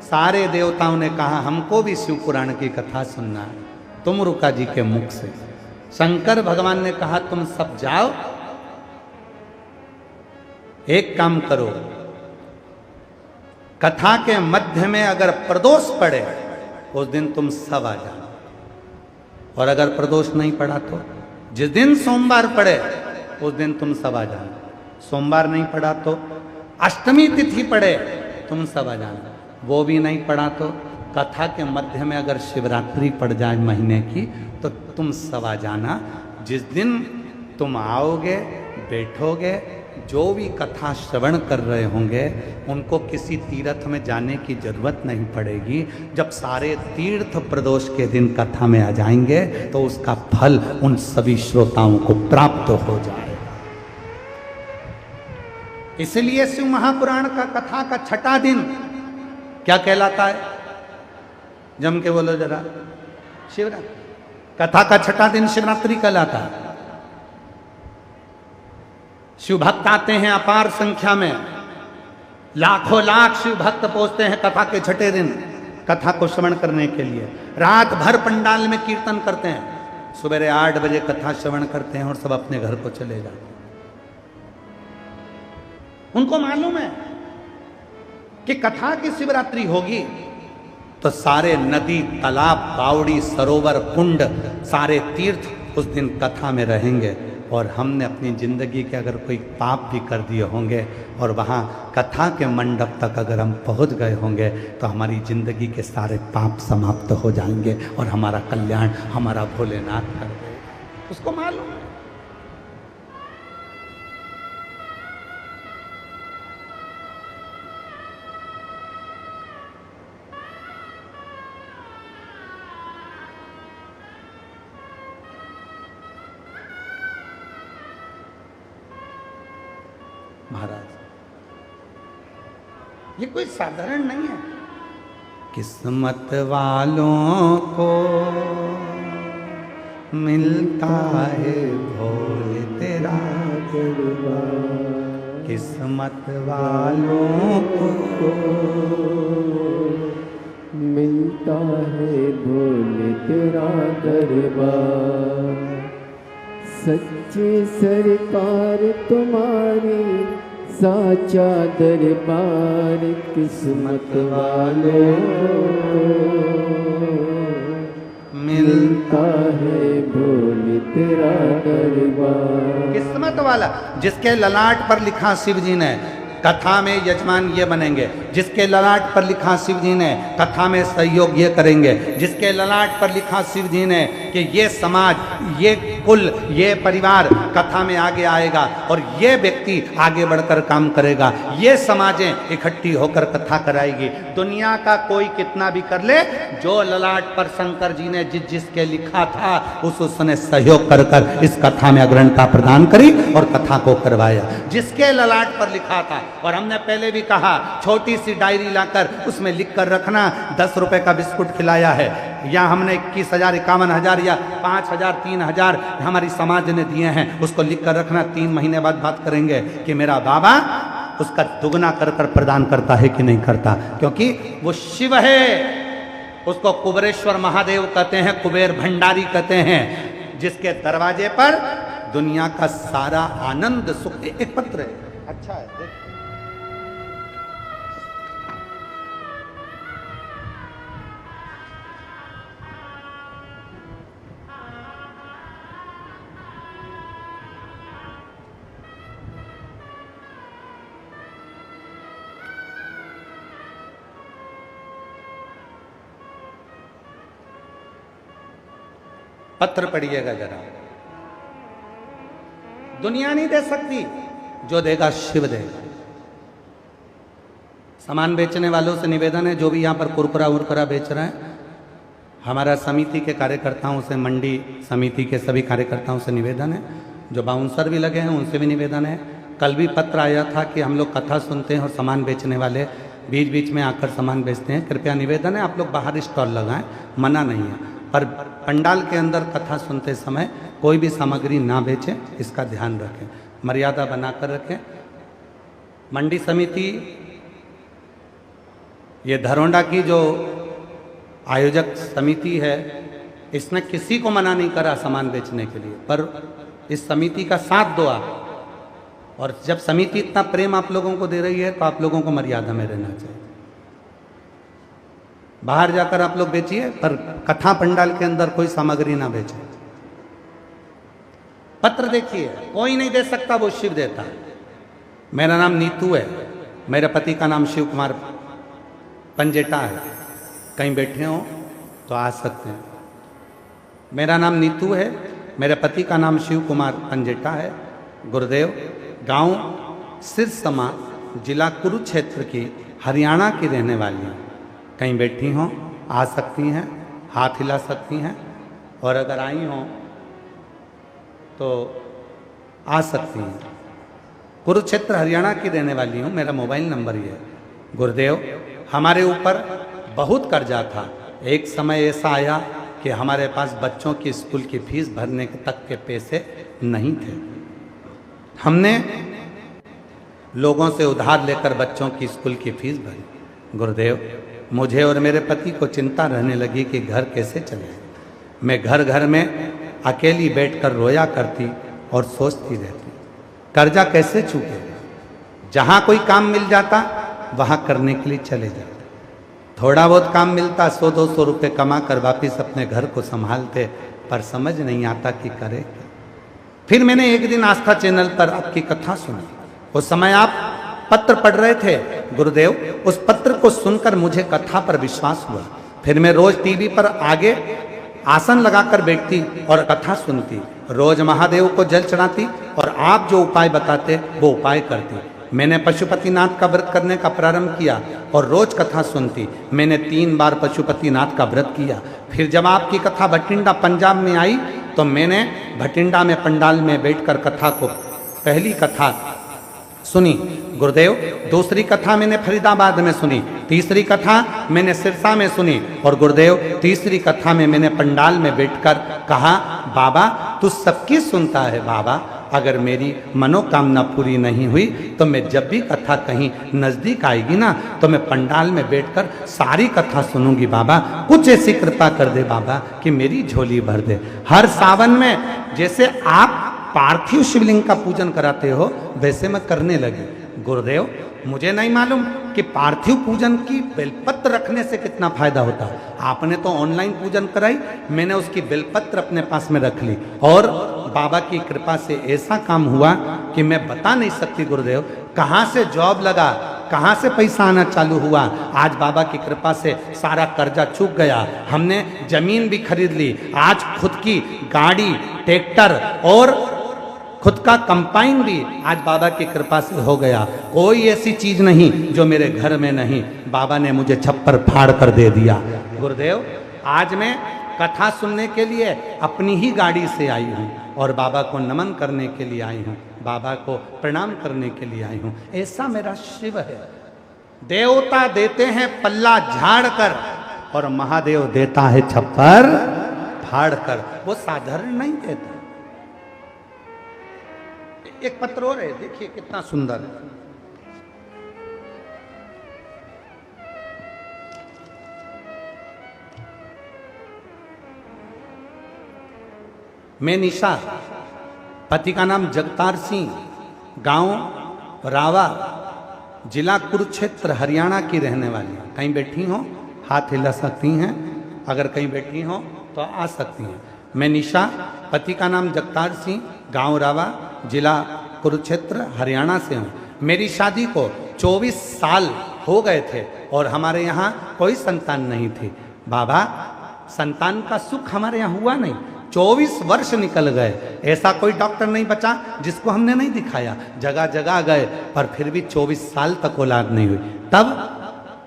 सारे देवताओं ने कहा हमको भी शिव पुराण की कथा सुनना है, तुमरुका जी के मुख से। शंकर भगवान ने कहा तुम सब जाओ, एक काम करो, कथा के मध्य में अगर प्रदोष पड़े उस दिन तुम सब आ जाना, और अगर प्रदोष नहीं पड़ा तो जिस दिन सोमवार पड़े उस दिन तुम सब आ जाना। सोमवार नहीं पड़ा तो अष्टमी तिथि पड़े तुम सब आ जाना, वो भी नहीं पड़ा तो कथा के मध्य में अगर शिवरात्रि पड़ जाए महीने की तो तुम सब आ जाना। जिस दिन तुम आओगे, बैठोगे, जो भी कथा श्रवण कर रहे होंगे उनको किसी तीर्थ में जाने की जरूरत नहीं पड़ेगी। जब सारे तीर्थ प्रदोष के दिन कथा में आ जाएंगे तो उसका फल उन सभी श्रोताओं को प्राप्त हो जाएगा। इसलिए शिव महापुराण का कथा का छठा दिन क्या कहलाता है? जम के बोलो जरा, शिवरात्रि। कथा का छठा दिन शिवरात्रि कहलाता है। शिव भक्त आते हैं अपार संख्या में, लाखों लाख शिव भक्त पहुंचते हैं कथा के छठे दिन कथा को श्रवण करने के लिए। रात भर पंडाल में कीर्तन करते हैं, सवेरे 8 बजे कथा श्रवण करते हैं और सब अपने घर को चले जाते हैं। उनको मालूम है कि कथा की शिवरात्रि होगी तो सारे नदी, तालाब, बावड़ी, सरोवर, कुंड, सारे तीर्थ उस दिन कथा में रहेंगे। और हमने अपनी जिंदगी के अगर कोई पाप भी कर दिए होंगे और वहाँ कथा के मंडप तक अगर हम पहुँच गए होंगे तो हमारी जिंदगी के सारे पाप समाप्त हो जाएंगे और हमारा कल्याण हमारा भोलेनाथ कर देगा। उसको मालूम है। महाराज, ये कोई साधारण नहीं है। किस्मत वालों को मिलता है भोले तेरा दरबार, किस्मत वालों को मिलता है भोले तेरा दरबार। सच्ची सरकार तुम्हारी साचा दरबार, किस्मत वालों मिलता है भोले तेरा दरबार। किस्मत वाला जिसके ललाट पर लिखा शिव जी ने कथा में यजमान ये बनेंगे, जिसके ललाट पर लिखा शिव जी ने कथा में सहयोग ये करेंगे, जिसके ललाट पर लिखा शिव जी ने कि ये समाज, ये कुल, ये परिवार कथा में आगे आएगा और ये व्यक्ति आगे बढ़कर काम करेगा, ये समाजें इकट्ठी होकर कथा कराएगी। दुनिया का कोई कितना भी कर ले, जो ललाट पर शंकर जी ने जिसके लिखा था उसने सहयोग कर कर इस कथा में अग्रणता प्रदान करी और कथा को करवाया। जिसके ललाट पर लिखा था, और हमने पहले भी कहा, छोटी सी डायरी लाकर उसमें लिख कर रखना, 10 रुपए का बिस्कुट खिलाया है, या हमने 21,000, 51,000 या 5,000, 3,000 हमारी समाज ने दिए हैं, उसको लिख कर रखना। 3 महीने बाद बात करेंगे कि मेरा बाबा उसका दुगना कर कर प्रदान करता है कि नहीं करता, क्योंकि वो शिव है। उसको कुबेरेश्वर महादेव कहते हैं, कुबेर भंडारी कहते हैं, जिसके दरवाजे पर दुनिया का सारा आनंद सुख। एक पत्र है, अच्छा है, देख। पत्र पढ़िएगा जरा। दुनिया नहीं दे सकती, जो देगा शिव देगा। सामान बेचने वालों से निवेदन है, जो भी यहाँ पर कुरकुरा उरकुरा बेच रहे हैं, हमारा समिति के कार्यकर्ताओं से, मंडी समिति के सभी कार्यकर्ताओं से निवेदन है, जो बाउंसर भी लगे हैं उनसे भी निवेदन है। कल भी पत्र आया था कि हम लोग कथा सुनते हैं और सामान बेचने वाले बीच बीच में आकर सामान बेचते हैं, कृपया निवेदन है आप लोग बाहर स्टॉल लगाएं, मना नहीं है, पर पंडाल के अंदर कथा सुनते समय कोई भी सामग्री ना बेचें, इसका ध्यान रखें, मर्यादा बनाकर रखें। मंडी समिति, ये धरोंडा की जो आयोजक समिति है, इसने किसी को मना नहीं करा सामान बेचने के लिए, पर इस समिति का साथ दो आप। और जब समिति इतना प्रेम आप लोगों को दे रही है तो आप लोगों को मर्यादा में रहना चाहिए। बाहर जाकर आप लोग बेचिए, पर कथा पंडाल के अंदर कोई सामग्री ना बेचे। पत्र देखिए, कोई नहीं दे सकता, वो शिव देता है। मेरा नाम नीतू है, मेरे पति का नाम शिव कुमार पंजेटा है, कहीं बैठे हो तो आ सकते हैं। मेरा नाम नीतू है, मेरे पति का नाम शिव कुमार पंजेटा है, गुरुदेव, गांव सिरसमा, जिला कुरुक्षेत्र की, हरियाणा की रहने वाली हैं। कहीं बैठी हों आ सकती हैं, हाथ हिला सकती हैं, और अगर आई हों तो आ सकती हैं। कुरुक्षेत्र हरियाणा की रहने वाली हूँ, मेरा मोबाइल नंबर ये है। गुरुदेव, हमारे ऊपर बहुत कर्जा था, एक समय ऐसा आया कि हमारे पास बच्चों की स्कूल की फीस भरने तक के पैसे नहीं थे। हमने लोगों से उधार लेकर बच्चों की स्कूल की फीस भरी। गुरुदेव, मुझे और मेरे पति को चिंता रहने लगी कि घर कैसे चले। मैं घर घर में अकेली बैठकर रोया करती और सोचती रहती, कर्जा कैसे चूकेगा। जहां कोई काम मिल जाता वहां करने के लिए चले जाते। थोड़ा बहुत काम मिलता, 100-200 रुपये कमा कर वापिस अपने घर को संभालते, पर समझ नहीं आता कि करे क्या। फिर मैंने एक दिन आस्था चैनल पर आपकी कथा सुनी। उस समय आप पत्र पढ़ रहे थे गुरुदेव, उस पत्र को सुनकर मुझे कथा पर विश्वास हुआ। फिर मैं रोज टीवी पर आगे आसन लगाकर बैठती और कथा सुनती, रोज महादेव को जल चढ़ाती और आप जो उपाय बताते वो उपाय करती। मैंने पशुपतिनाथ का व्रत करने का प्रारंभ किया और रोज कथा सुनती। मैंने 3 बार पशुपतिनाथ का व्रत किया। फिर जब आपकी कथा भटिंडा पंजाब में आई तो मैंने भटिंडा में पंडाल में बैठकर कथा को, पहली कथा सुनी गुरुदेव, दूसरी कथा मैंने फरीदाबाद में सुनी, तीसरी कथा मैंने सिरसा में सुनी और गुरुदेव तीसरी कथा में मैंने पंडाल में बैठकर कहा, बाबा तू सबकी सुनता है बाबा, अगर मेरी मनोकामना पूरी नहीं हुई तो मैं जब भी कथा कहीं नजदीक आएगी ना तो मैं पंडाल में बैठकर सारी कथा सुनूंगी बाबा, कुछ ऐसी कृपा कर दे बाबा कि मेरी झोली भर दे। हर सावन में जैसे आप पार्थिव शिवलिंग का पूजन कराते हो वैसे मैं करने लगी। गुरुदेव मुझे नहीं मालूम कि पार्थिव पूजन की बेलपत्र रखने से कितना फायदा होता। आपने तो ऑनलाइन पूजन कराई, मैंने उसकी बेलपत्र अपने पास में रख ली और बाबा की कृपा से ऐसा काम हुआ कि मैं बता नहीं सकती गुरुदेव, कहाँ से जॉब लगा, कहाँ से पैसा आना चालू हुआ। आज बाबा की कृपा से सारा कर्जा चूक गया, हमने जमीन भी खरीद ली, आज खुद की गाड़ी, ट्रैक्टर और खुद का कंपाइन भी आज बाबा की कृपा से हो गया। कोई ऐसी चीज नहीं जो मेरे घर में नहीं, बाबा ने मुझे छप्पर फाड़ कर दे दिया। गुरुदेव आज मैं कथा सुनने के लिए अपनी ही गाड़ी से आई हूँ और बाबा को नमन करने के लिए आई हूँ, बाबा को प्रणाम करने के लिए आई हूँ। ऐसा मेरा शिव है। देवता देते हैं पल्ला झाड़ कर और महादेव देता है छप्पर फाड़ कर, वो साधारण नहीं देता। एक पत्र और है, देखिए कितना सुंदर है। मैं निशा, पति का नाम जगतार सिंह, गांव रावा, जिला कुरुक्षेत्र, हरियाणा की रहने वाली हूं। कहीं बैठी हो हाथ हिला सकती हैं, अगर कहीं बैठी हो तो आ सकती हैं। मैं निशा, पति का नाम जगतार सिंह, गांव रावा, जिला कुरुक्षेत्र, हरियाणा से हूँ। मेरी शादी को 24 साल हो गए थे और हमारे यहाँ कोई संतान नहीं थी। बाबा संतान का सुख हमारे यहाँ हुआ नहीं, 24 वर्ष निकल गए, ऐसा कोई डॉक्टर नहीं बचा जिसको हमने नहीं दिखाया, जगह जगह गए पर फिर भी 24 साल तक औलाद नहीं हुई। तब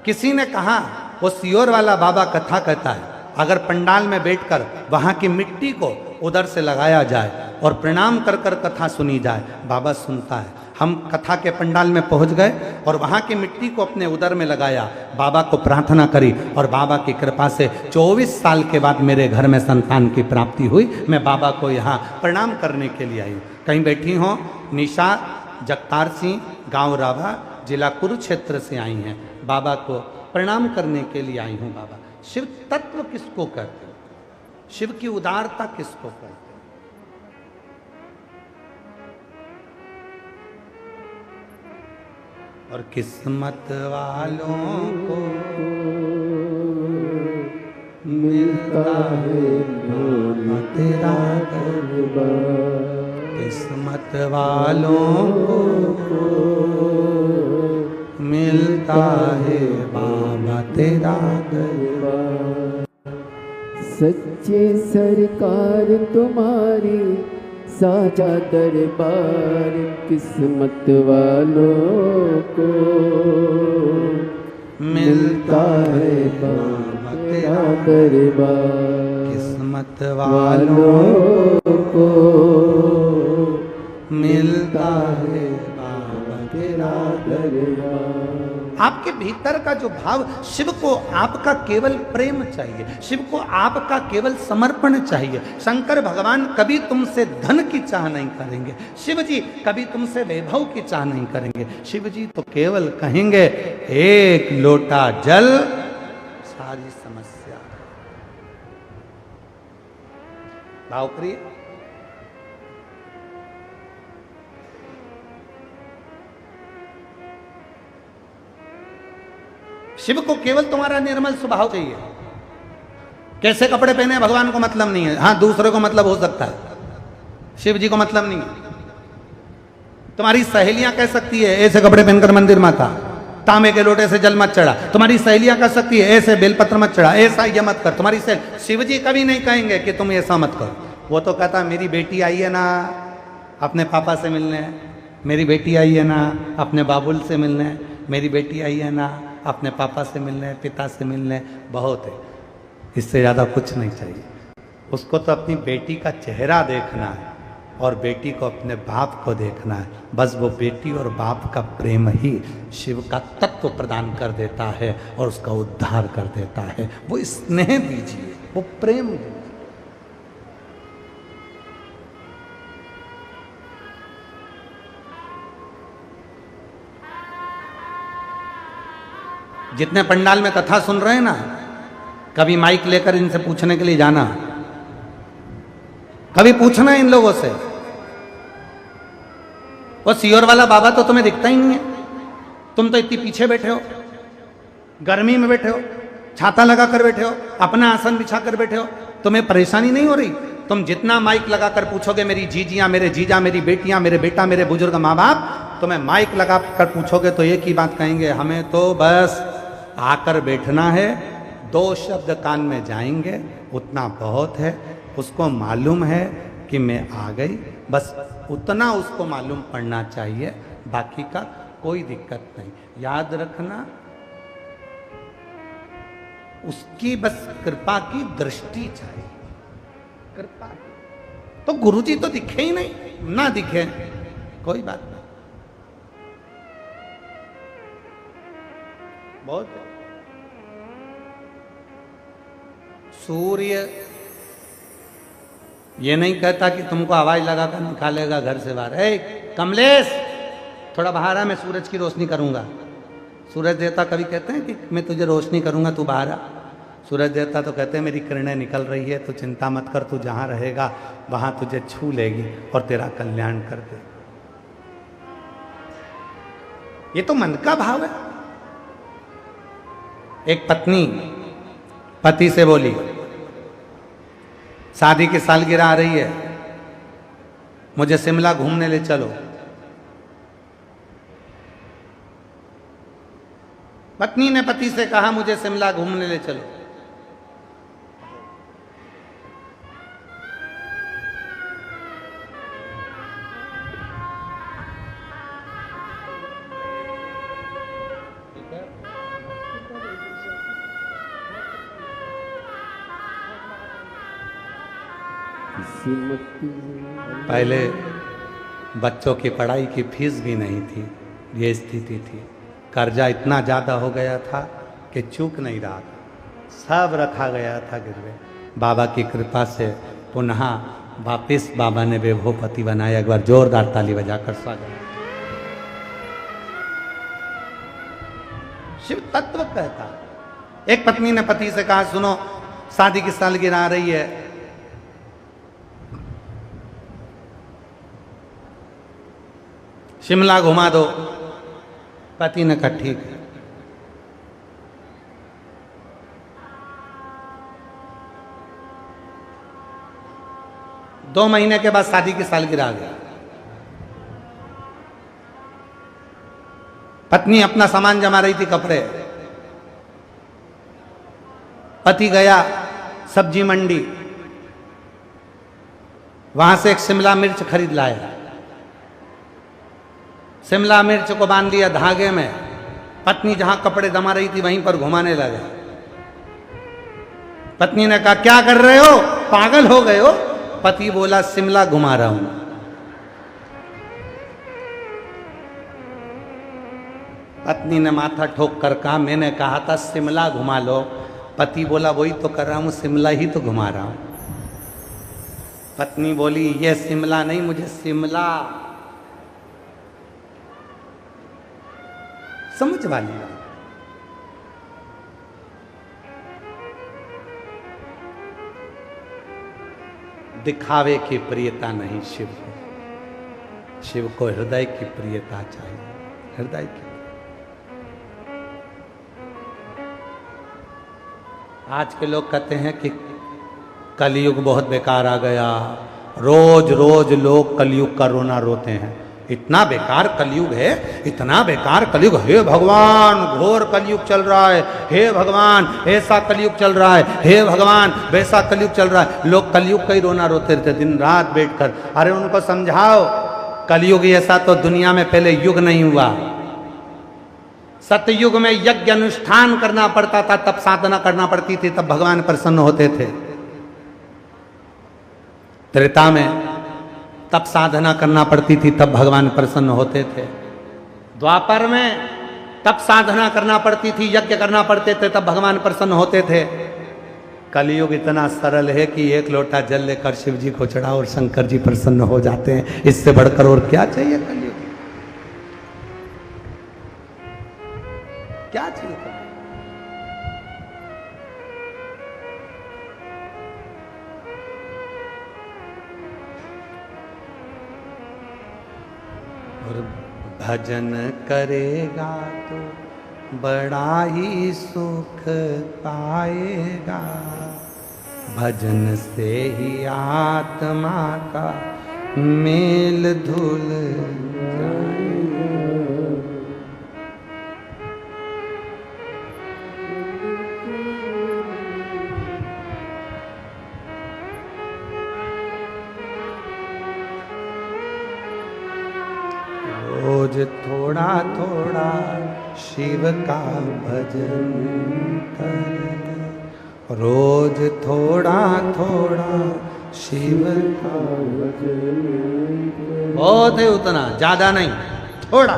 किसी ने कहा, वो सियोर वाला बाबा कथा कहता है, अगर पंडाल में बैठकर वहाँ की मिट्टी को उधर से लगाया जाए और प्रणाम कर कर कथा सुनी जाए, बाबा सुनता है। हम कथा के पंडाल में पहुंच गए और वहाँ की मिट्टी को अपने उदर में लगाया, बाबा को प्रार्थना करी और बाबा की कृपा से 24 साल के बाद मेरे घर में संतान की प्राप्ति हुई। मैं बाबा को यहाँ प्रणाम करने के लिए आई हूँ। कहीं बैठी हो, निशा जगतार सिंह, गाँव राभा, जिला कुरुक्षेत्र से आई हैं, बाबा को प्रणाम करने के लिए आई हूँ। बाबा शिव तत्व किसको कहते हैं, शिव की उदारता किसको कहते हैं? और किस्मत वालों को मिलता है भोला तेरा दरबार, किस्मत वालों को मिलता है बाबा तेरा दरबार। सच्चे सरकार तुम्हारी साजा दरबार, किस्मत वालों को मिलता है बाबा तेरा दरबार, किस्मत वालों को मिलता है बाबा तेरा दरबार। आपके भीतर का जो भाव, शिव को आपका केवल प्रेम चाहिए, शिव को आपका केवल समर्पण चाहिए। शंकर भगवान कभी तुमसे धन की चाह नहीं करेंगे, शिव जी कभी तुमसे वैभव की चाह नहीं करेंगे। शिव जी तो केवल कहेंगे एक लोटा जल सारी समस्या। भावप्रिय, शिव को केवल तुम्हारा निर्मल स्वभाव चाहिए। कैसे कपड़े पहने भगवान को मतलब नहीं है। हाँ, दूसरे को मतलब हो सकता है, शिव जी को मतलब नहीं है। तुम्हारी सहेलियां कह सकती है ऐसे कपड़े पहनकर मंदिर में था, तांबे के लोटे से जल मत चढ़ा। तुम्हारी सहेलियां कह सकती है ऐसे बेलपत्र मत चढ़ा, ऐसा ये मत कर। तुम्हारी सहेली, शिव जी कभी नहीं कहेंगे कि तुम ऐसा मत करो। वो तो कहता मेरी बेटी आई है ना अपने पापा से मिलने, मेरी बेटी आई है ना अपने बाबुल से मिलने, मेरी बेटी आई है ना अपने पापा से मिलने, पिता से मिलने, बहुत है, इससे ज़्यादा कुछ नहीं चाहिए। उसको तो अपनी बेटी का चेहरा देखना है और बेटी को अपने बाप को देखना है। बस वो बेटी और बाप का प्रेम ही शिव का तत्व प्रदान कर देता है और उसका उद्धार कर देता है। वो स्नेह दीजिए, वो प्रेम दीजिए। जितने पंडाल में कथा सुन रहे हैं ना, कभी माइक लेकर इनसे पूछने के लिए जाना, कभी पूछना इन लोगों से। वो सियोर वाला बाबा तो तुम्हें दिखता ही नहीं है। तुम तो इतनी पीछे बैठे हो, गर्मी में बैठे हो, छाता लगा कर बैठे हो, अपना आसन बिछा कर बैठे हो, तुम्हें परेशानी नहीं हो रही? तुम जितना माइक लगाकर पूछोगे मेरी जीजियां, मेरे जीजा, मेरी बेटियां, मेरे बेटा, मेरे बुजुर्ग माँ बाप, तुम्हें माइक लगा कर पूछोगे तो एक ही बात कहेंगे, हमें तो बस आकर बैठना है, 2 शब्द कान में जाएंगे, उतना बहुत है। उसको मालूम है कि मैं आ गई, बस उतना उसको मालूम पड़ना चाहिए, बाकी का कोई दिक्कत नहीं। याद रखना, उसकी बस कृपा की दृष्टि चाहिए, कृपा। तो गुरुजी तो दिखे ही नहीं, ना दिखे कोई बात नहीं, बहुत। सूर्य ये नहीं कहता कि तुमको आवाज लगाकर निकालेगा घर से बाहर, ए कमलेश थोड़ा बाहर आ, मैं सूरज की रोशनी करूंगा। सूरज देवता कभी कहते हैं कि मैं तुझे रोशनी करूंगा, तू बाहर आ। सूरज देवता तो कहते हैं मेरी किरणें निकल रही है, तू चिंता मत कर, तू जहां रहेगा वहां तुझे छू लेगी और तेरा कल्याण कर दे। ये तो मन का भाव है। एक पत्नी पति से बोली, शादी की सालगिरह आ रही है, मुझे शिमला घूमने ले चलो। पत्नी ने पति से कहा मुझे शिमला घूमने ले चलो। पहले बच्चों की पढ़ाई की फीस भी नहीं थी, ये स्थिति थी। कर्जा इतना ज़्यादा हो गया था कि चूक नहीं रहा था, सब रखा गया था गिरवे। बाबा की कृपा से पुनः वापिस बाबा ने वैभवपति बनाया। एक बार जोरदार ताली बजाकर स्वागत। शिव तत्व कहता। एक पत्नी ने पति से कहा, सुनो शादी की सालगिरह आ रही है, शिमला घुमा दो। पति ने कहा ठीक है। दो महीने के बाद शादी की सालगिरह आ गई। पत्नी अपना सामान जमा रही थी, कपड़े। पति गया सब्जी मंडी, वहां से एक शिमला मिर्च खरीद लाया। शिमला मिर्च को बांध दिया धागे में। पत्नी जहां कपड़े जमा रही थी वहीं पर घुमाने लगा। पत्नी ने कहा क्या कर रहे हो, पागल हो गए हो? पति बोला शिमला घुमा रहा हूं। पत्नी ने माथा ठोक कर कहा मैंने कहा था शिमला घुमा लो। पति बोला वही तो कर रहा हूं, शिमला ही तो घुमा रहा हूं। पत्नी बोली ये शिमला नहीं, मुझे शिमला समझ वाली। दिखावे की प्रियता नहीं शिव को, शिव को हृदय की प्रियता चाहिए, हृदय की। आज के लोग कहते हैं कि कलयुग बहुत बेकार आ गया, रोज रोज लोग कलयुग का रोना रोते हैं। इतना बेकार कलयुग है, इतना बेकार कलयुग, हे भगवान घोर कलयुग चल रहा है, हे भगवान ऐसा कलयुग चल रहा है, हे भगवान वैसा कलयुग चल रहा है। लोग कलयुग का ही रोना रोते रहते दिन रात बैठकर। अरे उनको समझाओ, कलयुग ऐसा तो दुनिया में पहले युग नहीं हुआ। सतयुग में यज्ञ अनुष्ठान करना पड़ता था, तब साधना करना पड़ती थी, तब भगवान प्रसन्न होते थे। त्रेता में तब साधना करना पड़ती थी, तब भगवान प्रसन्न होते थे। द्वापर में तब साधना करना पड़ती थी, यज्ञ करना पड़ते थे, तब भगवान प्रसन्न होते थे। कलयुग इतना सरल है कि एक लोटा जल लेकर शिव जी को चढ़ाओ और शंकर जी प्रसन्न हो जाते हैं। इससे बढ़कर और क्या चाहिए कलयुग? क्या चाहिए? और भजन करेगा तो बड़ा ही सुख पाएगा, भजन से ही आत्मा का मेल धुल जाएगा। रोज थोड़ा थोड़ा शिव का भजन कर, रोज थोड़ा थोड़ा शिव का भजन। बहुत है उतना, ज्यादा नहीं, थोड़ा,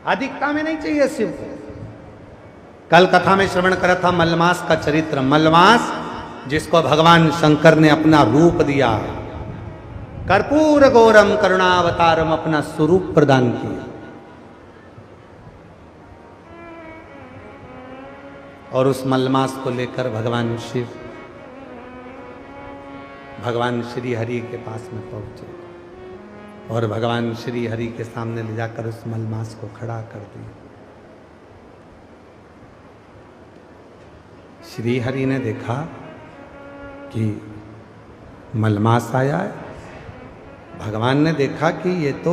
अधिकता में नहीं चाहिए शिव को। कल कथा में श्रवण करा था मलमास का चरित्र। मलमास जिसको भगवान शंकर ने अपना रूप दिया, कर्पूर गौरम करुणावतारम, अपना स्वरूप प्रदान किया। और उस मलमास को लेकर भगवान शिव भगवान श्री हरि के पास में पहुंचे और भगवान श्री हरि के सामने ले जाकर उस मलमास को खड़ा कर दिया। श्री हरि ने देखा कि मलमास आया है। भगवान ने देखा कि ये तो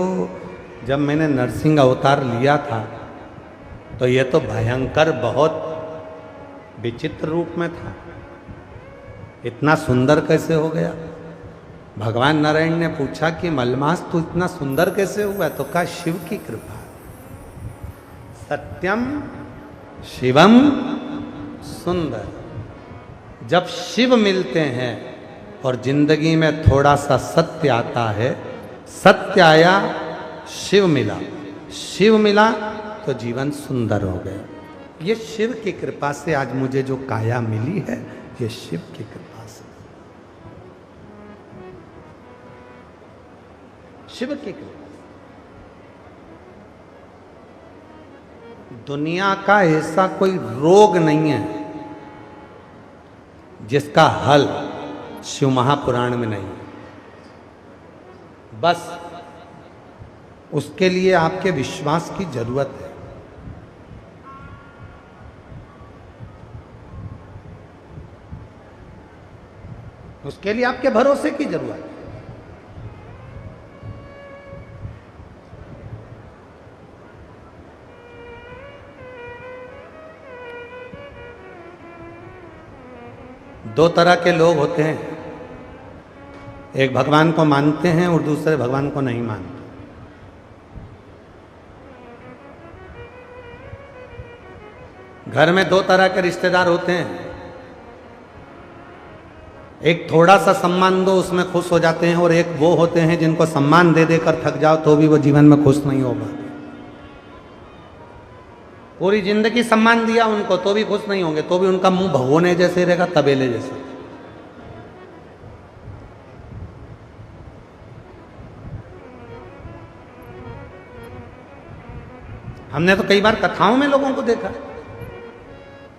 जब मैंने नरसिंह अवतार लिया था तो ये तो भयंकर बहुत विचित्र रूप में था, इतना सुंदर कैसे हो गया? भगवान नारायण ने पूछा कि मलमास तू इतना सुंदर कैसे हुआ? तो कहा शिव की कृपा। सत्यम शिवम सुंदर। जब शिव मिलते हैं और जिंदगी में थोड़ा सा सत्य आता है, सत्य आया, शिव मिला, शिव मिला तो जीवन सुंदर हो गया। ये शिव की कृपा से आज मुझे जो काया मिली है, ये शिव की कृपा से, शिव की कृपा। दुनिया का ऐसा कोई रोग नहीं है जिसका हल शिव महापुराण में नहीं। बस उसके लिए आपके विश्वास की जरूरत है। उसके लिए आपके भरोसे की जरूरत है। दो तरह के लोग होते हैं, एक भगवान को मानते हैं और दूसरे भगवान को नहीं मानते। घर में दो तरह के रिश्तेदार होते हैं, एक थोड़ा सा सम्मान दो उसमें खुश हो जाते हैं, और एक वो होते हैं जिनको सम्मान दे देकर थक जाओ तो भी वो जीवन में खुश नहीं हो पाते। पूरी जिंदगी सम्मान दिया उनको तो भी खुश नहीं होंगे, तो भी उनका मुंह भगोने जैसे रहेगा, तबेले जैसे। हमने तो कई बार कथाओं में लोगों को देखा,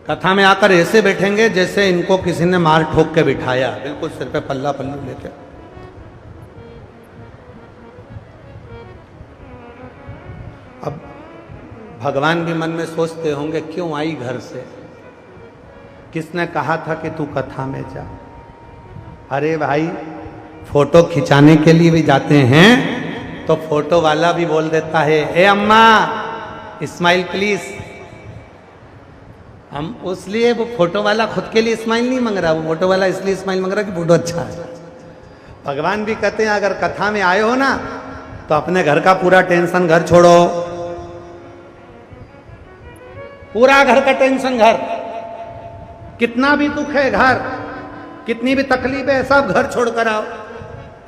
कथा में आकर ऐसे बैठेंगे जैसे इनको किसी ने मार ठोक के बिठाया, बिल्कुल सिर पे पल्ला पल्लू लेके। अब भगवान भी मन में सोचते होंगे क्यों आई घर से, किसने कहा था कि तू कथा में जा? अरे भाई, फोटो खिंचाने के लिए भी जाते हैं तो फोटो वाला भी बोल देता है, ए अम्मा स्माइल प्लीज। हम उसलिए, वो फोटो वाला खुद के लिए स्माइल नहीं मांग रहा, वो फोटो वाला इसलिए स्माइल मांग रहा कि फोटो अच्छा है। भगवान भी कहते हैं अगर कथा में आए हो ना तो अपने घर का पूरा टेंशन घर छोड़ो, पूरा घर का टेंशन घर, कितना भी दुख है घर, कितनी भी तकलीफ है, सब घर छोड़ कर आओ।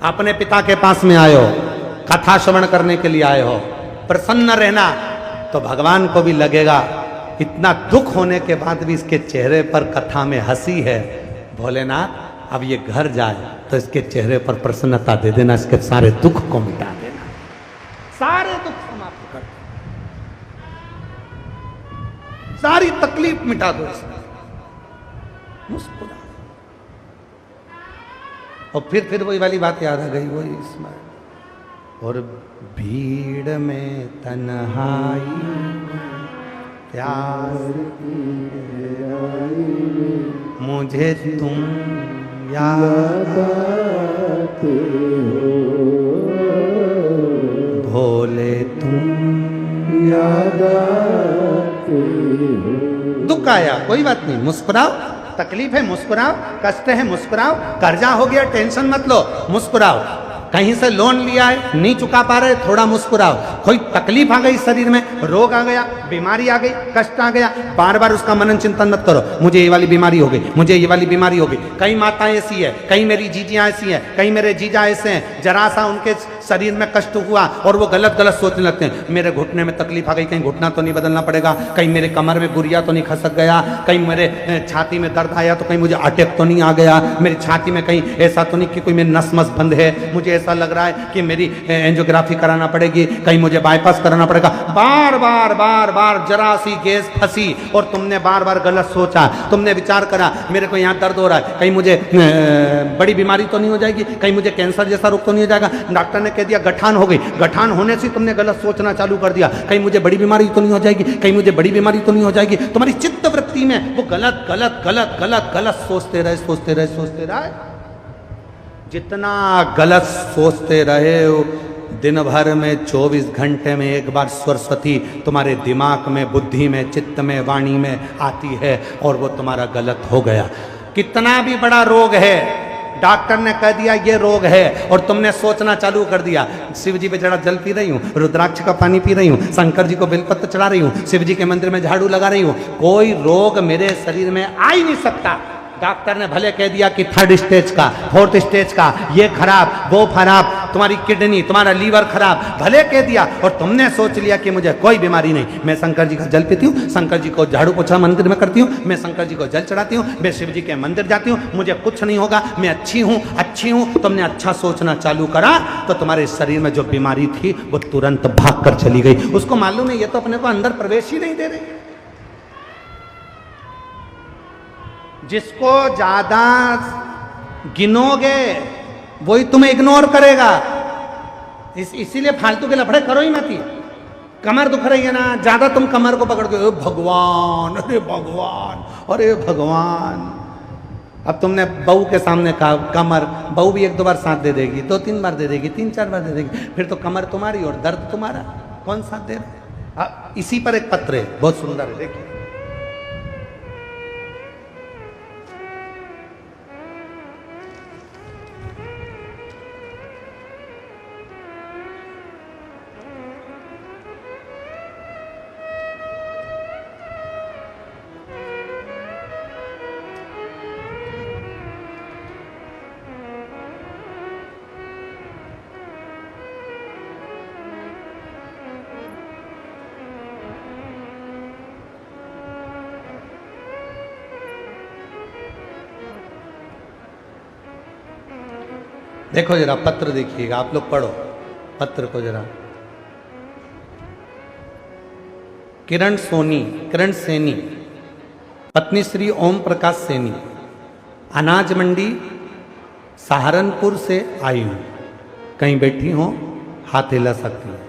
अपने पिता के पास में आए हो, कथा श्रवण करने के लिए आए हो, प्रसन्न रहना, तो भगवान को भी लगेगा इतना दुख होने के बाद भी इसके चेहरे पर कथा में हंसी है। भोलेनाथ अब ये घर जाए तो इसके चेहरे पर प्रसन्नता दे देना, इसके सारे दुख को मिटा देना, सारे दुख समाप्त कर दो, सारी तकलीफ मिटा दो इसमें, मुस्कुरा। और फिर वही वाली बात याद आ गई, वही इसमें, और भीड़ में तन्हाई प्यास मुझे तुम याद आते हो, भोले तुम याद आते हो। दुख आया कोई बात नहीं, मुस्कुराओ, तकलीफ है मुस्कुराओ, कष्ट है मुस्कुराओ, कर्जा हो गया टेंशन मत लो, मुस्कुराओ। कहीं से लोन लिया है नहीं चुका पा रहे, थोड़ा मुस्कुराओ। कोई तकलीफ आ गई शरीर में, रोग आ गया, बीमारी आ गई, कष्ट आ गया, बार बार उसका मनन चिंतन मत करो, मुझे ये वाली बीमारी हो गई, मुझे ये वाली बीमारी हो गई। कई माताएं ऐसी है, कई मेरी जीजियां ऐसी हैं, कई मेरे जीजा ऐसे हैं, जरा सा उनके शरीर में कष्ट हुआ और वो गलत गलत सोचने लगते हैं, मेरे घुटने में तकलीफ आ गई, कहीं घुटना तो नहीं बदलना पड़ेगा, कहीं मेरे कमर में गुरिया तो नहीं खसक गया, कहीं मेरे छाती में दर्द आया तो कहीं मुझे अटैक तो नहीं आ गया, मेरी छाती में कहीं ऐसा तो नहीं कि कोई मेरी नस मस बंद है, मुझे ऐसा लग रहा है कि मेरी एंजियोग्राफी कराना पड़ेगी, कहीं मुझे बाईपास कराना पड़ेगा। बार बार बार बार जरा सी गैस फंसी और तुमने बार बार गलत सोचा, तुमने विचार करा मेरे को यहाँ दर्द हो रहा है, कहीं मुझे बड़ी बीमारी तो नहीं हो जाएगी, कहीं मुझे कैंसर जैसा रोग तो नहीं हो जाएगा, डॉक्टर ने कह दिया गठान हो गई, गठान होने से तुमने गलत सोचना चालू कर दिया, कहीं मुझे बड़ी बीमारी तो नहीं हो जाएगी, कहीं मुझे बड़ी बीमारी तो नहीं हो जाएगी। तुम्हारी चित्त वृत्ति में वो गलत गलत गलत गलत गलत सोचते रहे सोचते रहे सोचते रहे, जितना गलत सोचते रहे दिन भर में 24 घंटे में एक बार सरस्वती तुम्हारे दिमाग में, बुद्धि में, चित्त में, वाणी में आती है और वो तुम्हारा गलत हो गया। कितना भी बड़ा रोग है, डॉक्टर ने कह दिया ये रोग है और तुमने सोचना चालू कर दिया, शिव जी पे जरा जल पी रही हूँ, रुद्राक्ष का पानी पी रही हूँ, शंकर जी को बेलपत्र चढ़ा रही हूँ, शिव जी के मंदिर में झाड़ू लगा रही हूँ, कोई रोग मेरे शरीर में आ ही नहीं सकता। डॉक्टर ने भले कह दिया कि 3rd स्टेज का, 4th स्टेज का, ये खराब, वो खराब, तुम्हारी किडनी, तुम्हारा लीवर खराब, भले कह दिया और तुमने सोच लिया कि मुझे कोई बीमारी नहीं, मैं शंकर जी का जल पीती हूँ, शंकर जी को झाड़ू पोछा मंदिर में करती हूँ, मैं शंकर जी को जल चढ़ाती हूँ, मैं शिव जी के मंदिर जाती हूँ, मुझे कुछ नहीं होगा, मैं अच्छी हूँ अच्छी हूँ। तुमने अच्छा सोचना चालू करा तो तुम्हारे शरीर में जो बीमारी थी वो तुरंत भाग कर चली गई। उसको मालूम है ये तो अपने को अंदर प्रवेश ही नहीं दे रही। जिसको ज्यादा गिनोगे वही तुम्हें इग्नोर करेगा, इसीलिए फालतू के लफड़े करो ही मत। कमर दुख रही है ना, ज्यादा तुम कमर को पकड़ के भगवान, अरे भगवान, अरे भगवान। अब तुमने बहू के सामने कहा कमर, बहू भी 1-2 बार साथ दे देगी, 2-3 बार दे देगी, 3-4 बार दे देगी, फिर तो कमर तुम्हारी और दर्द तुम्हारा, कौन साथ दे रहा? इसी पर एक पत्र है, बहुत सुंदर है, देखिए। देखो जरा पत्र देखिएगा, आप लोग पढ़ो पत्र को जरा। किरण सेनी, पत्नी श्री ओम प्रकाश सेनी, अनाज मंडी सहारनपुर से आई हूँ, कहीं बैठी हो हाथ हिला सकती है,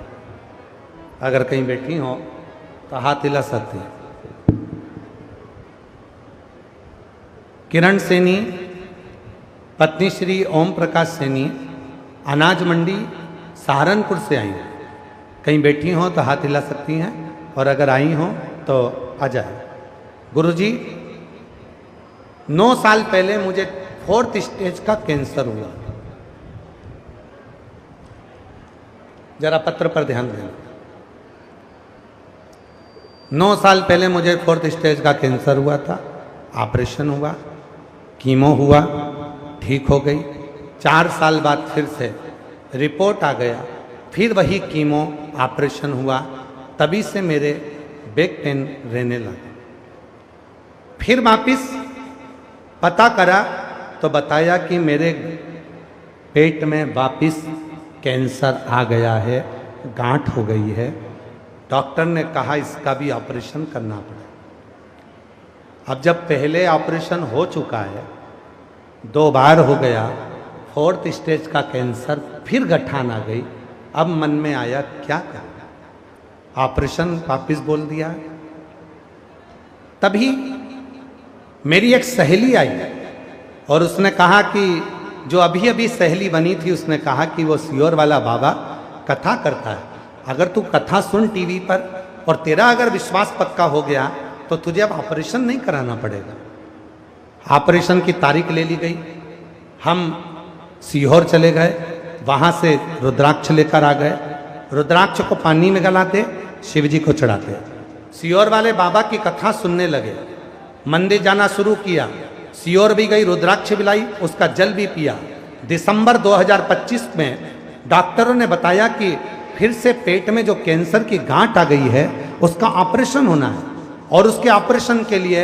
अगर कहीं बैठी हो तो हाथ हिला सकती है। किरण सैनी, पत्नी श्री ओम प्रकाश सैनी, अनाज मंडी सहारनपुर से आई हैं। कहीं बैठी हों तो हाथ हिला सकती हैं, और अगर आई हों तो आ जाए। गुरुजी, 9 साल पहले मुझे 4th स्टेज का कैंसर हुआ। जरा पत्र पर ध्यान देना। 9 साल पहले मुझे 4th स्टेज का कैंसर हुआ था। ऑपरेशन हुआ, कीमो हुआ, ठीक हो गई। 4 साल बाद फिर से रिपोर्ट आ गया, फिर वही कीमो ऑपरेशन हुआ। तभी से मेरे बैक पेन रहने लगा। फिर वापिस पता करा तो बताया कि मेरे पेट में वापिस कैंसर आ गया है, गांठ हो गई है। डॉक्टर ने कहा इसका भी ऑपरेशन करना पड़ेगा। अब जब पहले ऑपरेशन हो चुका है, 2 बार हो गया, 4th स्टेज का कैंसर, फिर गठान आ गई। अब मन में आया क्या करें, ऑपरेशन वापिस बोल दिया। तभी मेरी एक सहेली आई और उसने कहा कि जो अभी अभी सहेली बनी थी, उसने कहा कि वो सियोर वाला बाबा कथा करता है, अगर तू कथा सुन टीवी पर और तेरा अगर विश्वास पक्का हो गया तो तुझे अब ऑपरेशन नहीं कराना पड़ेगा। ऑपरेशन की तारीख ले ली गई। हम सीहोर चले गए, वहाँ से रुद्राक्ष लेकर आ गए। रुद्राक्ष को पानी में गलाते, शिव जी को चढ़ाते। सीहोर वाले बाबा की कथा सुनने लगे, मंदिर जाना शुरू किया। सीहोर भी गई, रुद्राक्ष भी लाई, उसका जल भी पिया। दिसंबर 2025 में डॉक्टरों ने बताया कि फिर से पेट में जो कैंसर की गांठ आ गई है उसका ऑपरेशन होना है। और उसके ऑपरेशन के लिए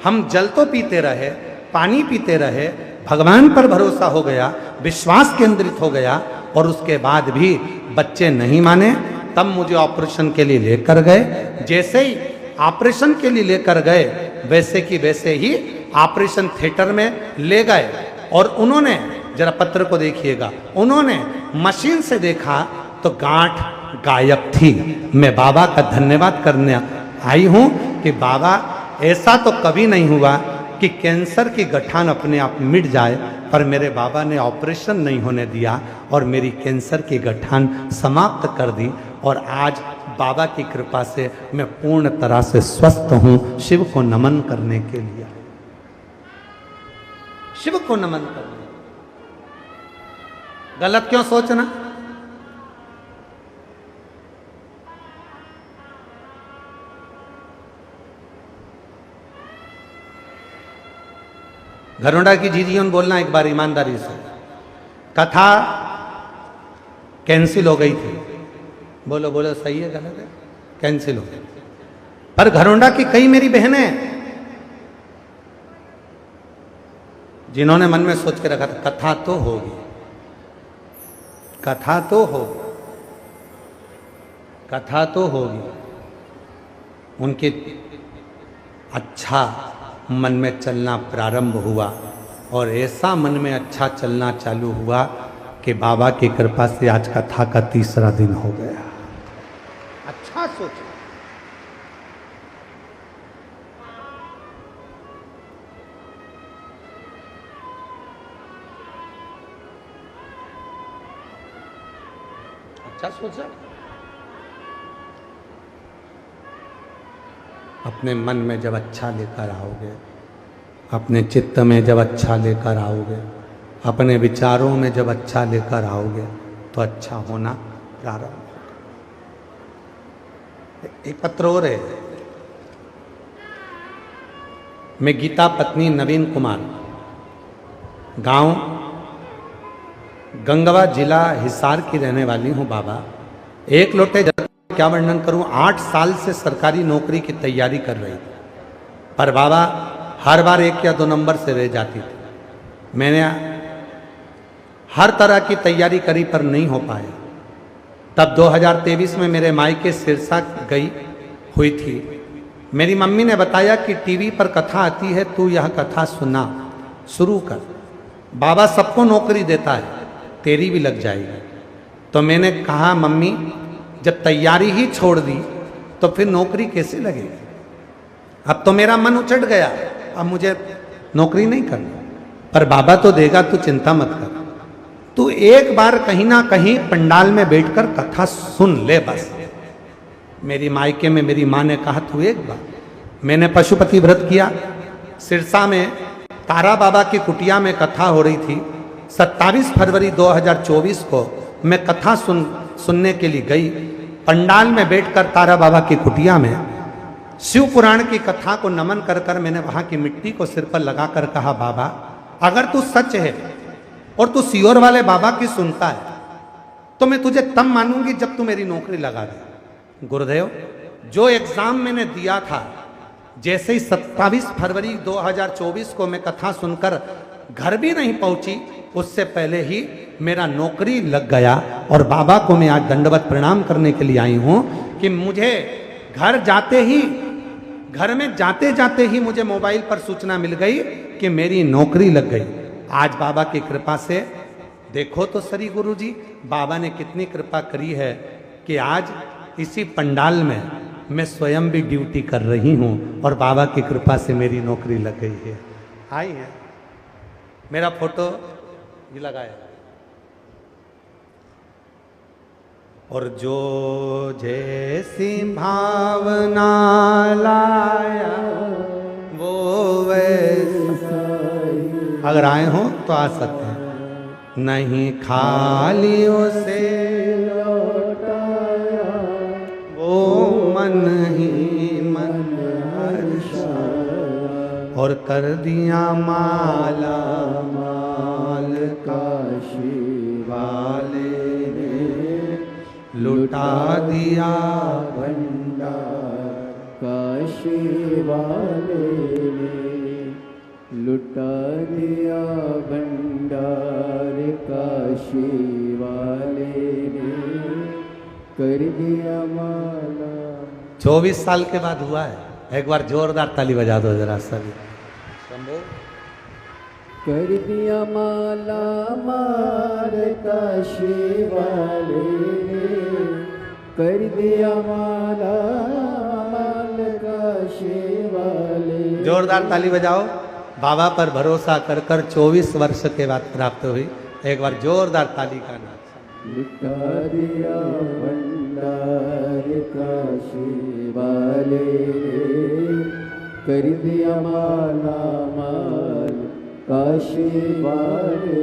हम जल तो पीते रहे, पानी पीते रहे, भगवान पर भरोसा हो गया, विश्वास केंद्रित हो गया, और उसके बाद भी बच्चे नहीं माने। तब मुझे ऑपरेशन के लिए लेकर गए। जैसे ही ऑपरेशन के लिए लेकर गए, वैसे की वैसे ही ऑपरेशन थिएटर में ले गए। और उन्होंने, जरा पत्र को देखिएगा, उन्होंने मशीन से देखा तो गांठ गायब थी। मैं बाबा का धन्यवाद करने आई हूं कि बाबा, ऐसा तो कभी नहीं हुआ कि कैंसर की गठान अपने आप मिट जाए, पर मेरे बाबा ने ऑपरेशन नहीं होने दिया और मेरी कैंसर की गठान समाप्त कर दी। और आज बाबा की कृपा से मैं पूर्ण तरह से स्वस्थ हूं। शिव को नमन करने के लिए, शिव को नमन करने। गलत क्यों सोचना? घरोंडा की जीजियों ने बोलना एक बार ईमानदारी से, कथा कैंसिल हो गई थी। बोलो बोलो, सही है गलत है? कैंसिल हो गई। पर घरोंडा की कई मेरी बहनें जिन्होंने मन में सोच के रखा था कथा तो होगी, कथा तो होगी, कथा तो होगी, उनके अच्छा मन में चलना प्रारंभ हुआ। और ऐसा मन में अच्छा चलना चालू हुआ कि बाबा की कृपा से आज कथा का 3रा दिन हो गया। अच्छा सोचो। अच्छा सोचा। अपने मन में जब अच्छा लेकर आओगे, अपने चित्त में जब अच्छा लेकर आओगे, अपने विचारों में जब अच्छा लेकर आओगे, तो अच्छा होना प्रारंभ होगा। एक पत्र और है। मैं गीता पत्नी नवीन कुमार, गांव गंगवा, जिला हिसार की रहने वाली हूं। बाबा, एक लोटे जल क्या वर्णन करूं, 8 साल से सरकारी नौकरी की तैयारी कर रही थी, पर बाबा हर बार 1 या 2 नंबर से रह जाती थी। मैंने हर तरह की तैयारी करी पर नहीं हो पाया। तब 2023 में मेरे मायके सिरसा गई हुई थी। मेरी मम्मी ने बताया कि टीवी पर कथा आती है, तू यह कथा सुना, शुरू कर, बाबा सबको नौकरी देता है, तेरी भी लग जाएगी। तो मैंने कहा मम्मी, जब तैयारी ही छोड़ दी तो फिर नौकरी कैसे लगेगी? अब तो मेरा मन उचट गया, अब मुझे नौकरी नहीं करना, पर बाबा तो देगा, तू चिंता मत कर। तू एक बार कहीं ना कहीं पंडाल में बैठकर कथा सुन ले बस। मेरी मायके में मेरी माँ ने कहा तू एक बार, मैंने पशुपति व्रत किया, सिरसा में तारा बाबा की कुटिया में कथा हो रही थी। 27 फरवरी 2024 को मैं कथा सुनने के लिए गई। पंडाल में बैठकर तारा बाबा की कुटिया में शिव पुराण की कथा को नमन कर कर मैंने वहां की मिट्टी को सिर पर लगाकर कहा, बाबा अगर तू सच है और तू सीहोर वाले बाबा की सुनता है तो मैं तुझे तब मानूंगी जब तू मेरी नौकरी लगा दे। गुरुदेव, जो एग्जाम मैंने दिया था, जैसे ही 27 फरवरी 2024 को मैं कथा सुनकर घर भी नहीं पहुंची, उससे पहले ही मेरा नौकरी लग गया। और बाबा को मैं आज दंडवत प्रणाम करने के लिए आई हूं कि मुझे घर में जाते जाते ही मुझे मोबाइल पर सूचना मिल गई कि मेरी नौकरी लग गई। आज बाबा की कृपा से देखो तो सरी गुरु जी, बाबा ने कितनी कृपा करी है कि आज इसी पंडाल में मैं स्वयं भी ड्यूटी कर रही हूं और बाबा की कृपा से मेरी नौकरी लग गई है। आई है, मेरा फोटो ये लगाया। और जो जैसी भावना लाया वो वैसा, अगर आए हो तो आ सकते हैं, नहीं खाली उसे लौटाया वो मन ही मन हर्षाया, और कर दिया माला माल काशी वाले ने, लुटा दिया भंडार काशी वाले ने, लुटा दिया भंडार काशी वाले ने, कर दिया माला। 24 साल के बाद हुआ है। एक बार जोरदार ताली बजा दो जरा सभी। कर दिया माला मार काशी वाले ने, कर दिया माला माल काशी वाले। जोरदार ताली बजाओ। बाबा पर भरोसा कर कर 24 वर्ष के बाद प्राप्त हुई। एक बार जोरदार ताली का नाम। लुटा दिया भंडार काशी वाले ने, कर दिया माला माल काशी वाले।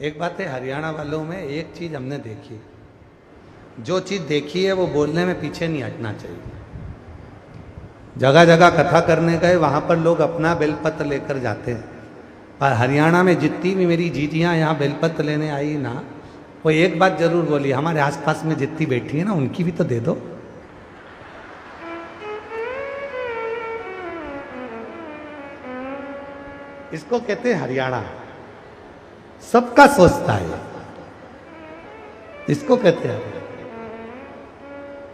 एक बात है, हरियाणा वालों में एक चीज हमने देखी, जो चीज देखी है वो बोलने में पीछे नहीं हटना चाहिए। जगह जगह कथा करने गए, वहां पर लोग अपना बेलपत्र लेकर जाते हैं, पर हरियाणा में जितनी भी मेरी जीजियाँ यहाँ बेलपत्र लेने आई ना, वो एक बात जरूर बोली, हमारे आसपास में जितनी बैठी है ना उनकी भी तो दे दो। इसको कहते हैं हरियाणा, सबका सोचता है, इसको कहते हैं।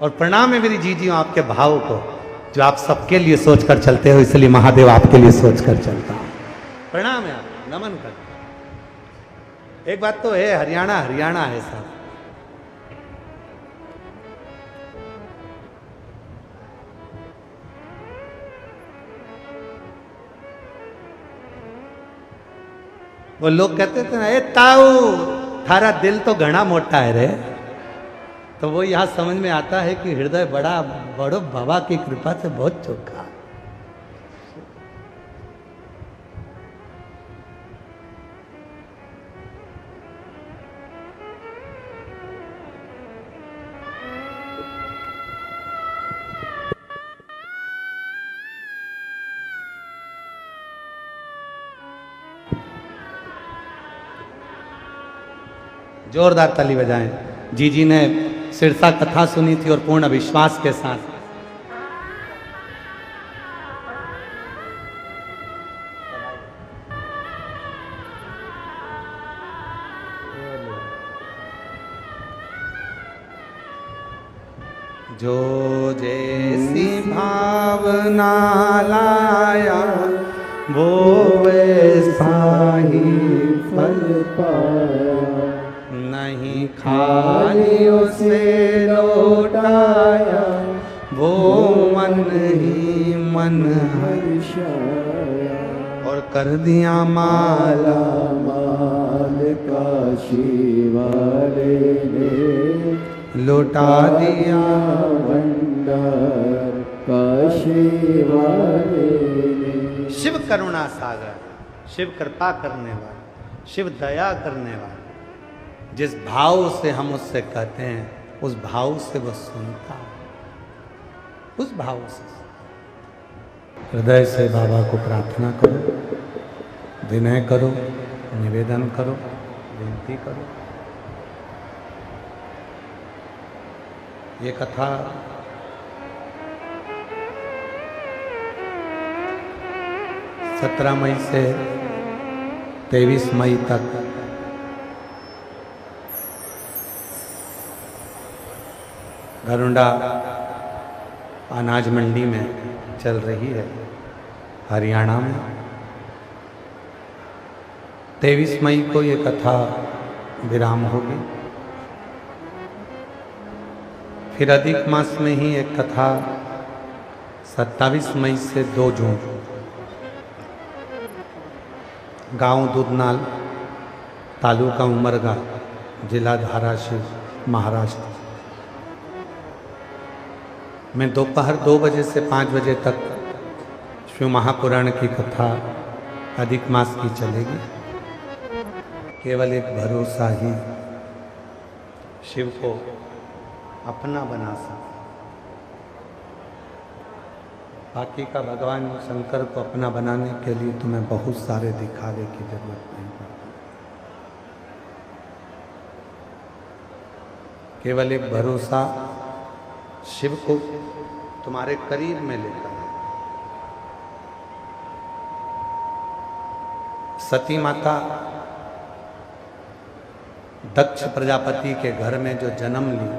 और प्रणाम है मेरी जीजियों आपके भाव को, जो आप सबके लिए सोचकर चलते हो, इसलिए महादेव आपके लिए सोचकर चलता हूं। प्रणाम है, आप नमन कर। एक बात तो है, हरियाणा हरियाणा है सब। वो लोग कहते थे ना, ए ताऊ थारा दिल तो घना मोटा है रे, तो वो यहां समझ में आता है कि हृदय बड़ो बाबा की कृपा से बहुत चौका। जोरदार ताली बजाएं। जीजी ने सिरसा कथा सुनी थी और पूर्ण विश्वास के साथ। जो जैसी भावना लाया वो वैसा ही फल पाया, नहीं खाली उसे लौटाया वो मन नहीं मन हर्षाया और कर दिया माला माल काशी वाले ने लौटा दिया भंडार काशी वाले ने। शिव करुणा सागर, शिव कृपा करने वाला, शिव दया करने वाला, जिस भाव से हम उससे कहते हैं उस भाव से वो सुनता, उस भाव से। हृदय से बाबा को प्रार्थना करो, विनय करो, निवेदन करो, विनती करो। ये कथा सत्रह मई से 23 मई तक घरुंडा अनाज मंडी में चल रही है, हरियाणा में। 23 मई को ये कथा विराम होगी। फिर अधिक मास में ही एक कथा 27 मई से 2 जून गांव दूधनाल, तालुका उमरगा, जिला धाराशिव, महाराष्ट्र में दोपहर 2 बजे से 5 बजे तक शिव महापुराण की कथा अधिक मास की चलेगी। केवल एक भरोसा ही शिव को अपना बना सकता, बाकी का भगवान शंकर को अपना बनाने के लिए तुम्हें बहुत सारे दिखावे की जरूरत नहीं पड़ती। केवल एक भरोसा शिव को तुम्हारे करीब में लेकर। सती माता दक्ष प्रजापति के घर में जो जन्म ली,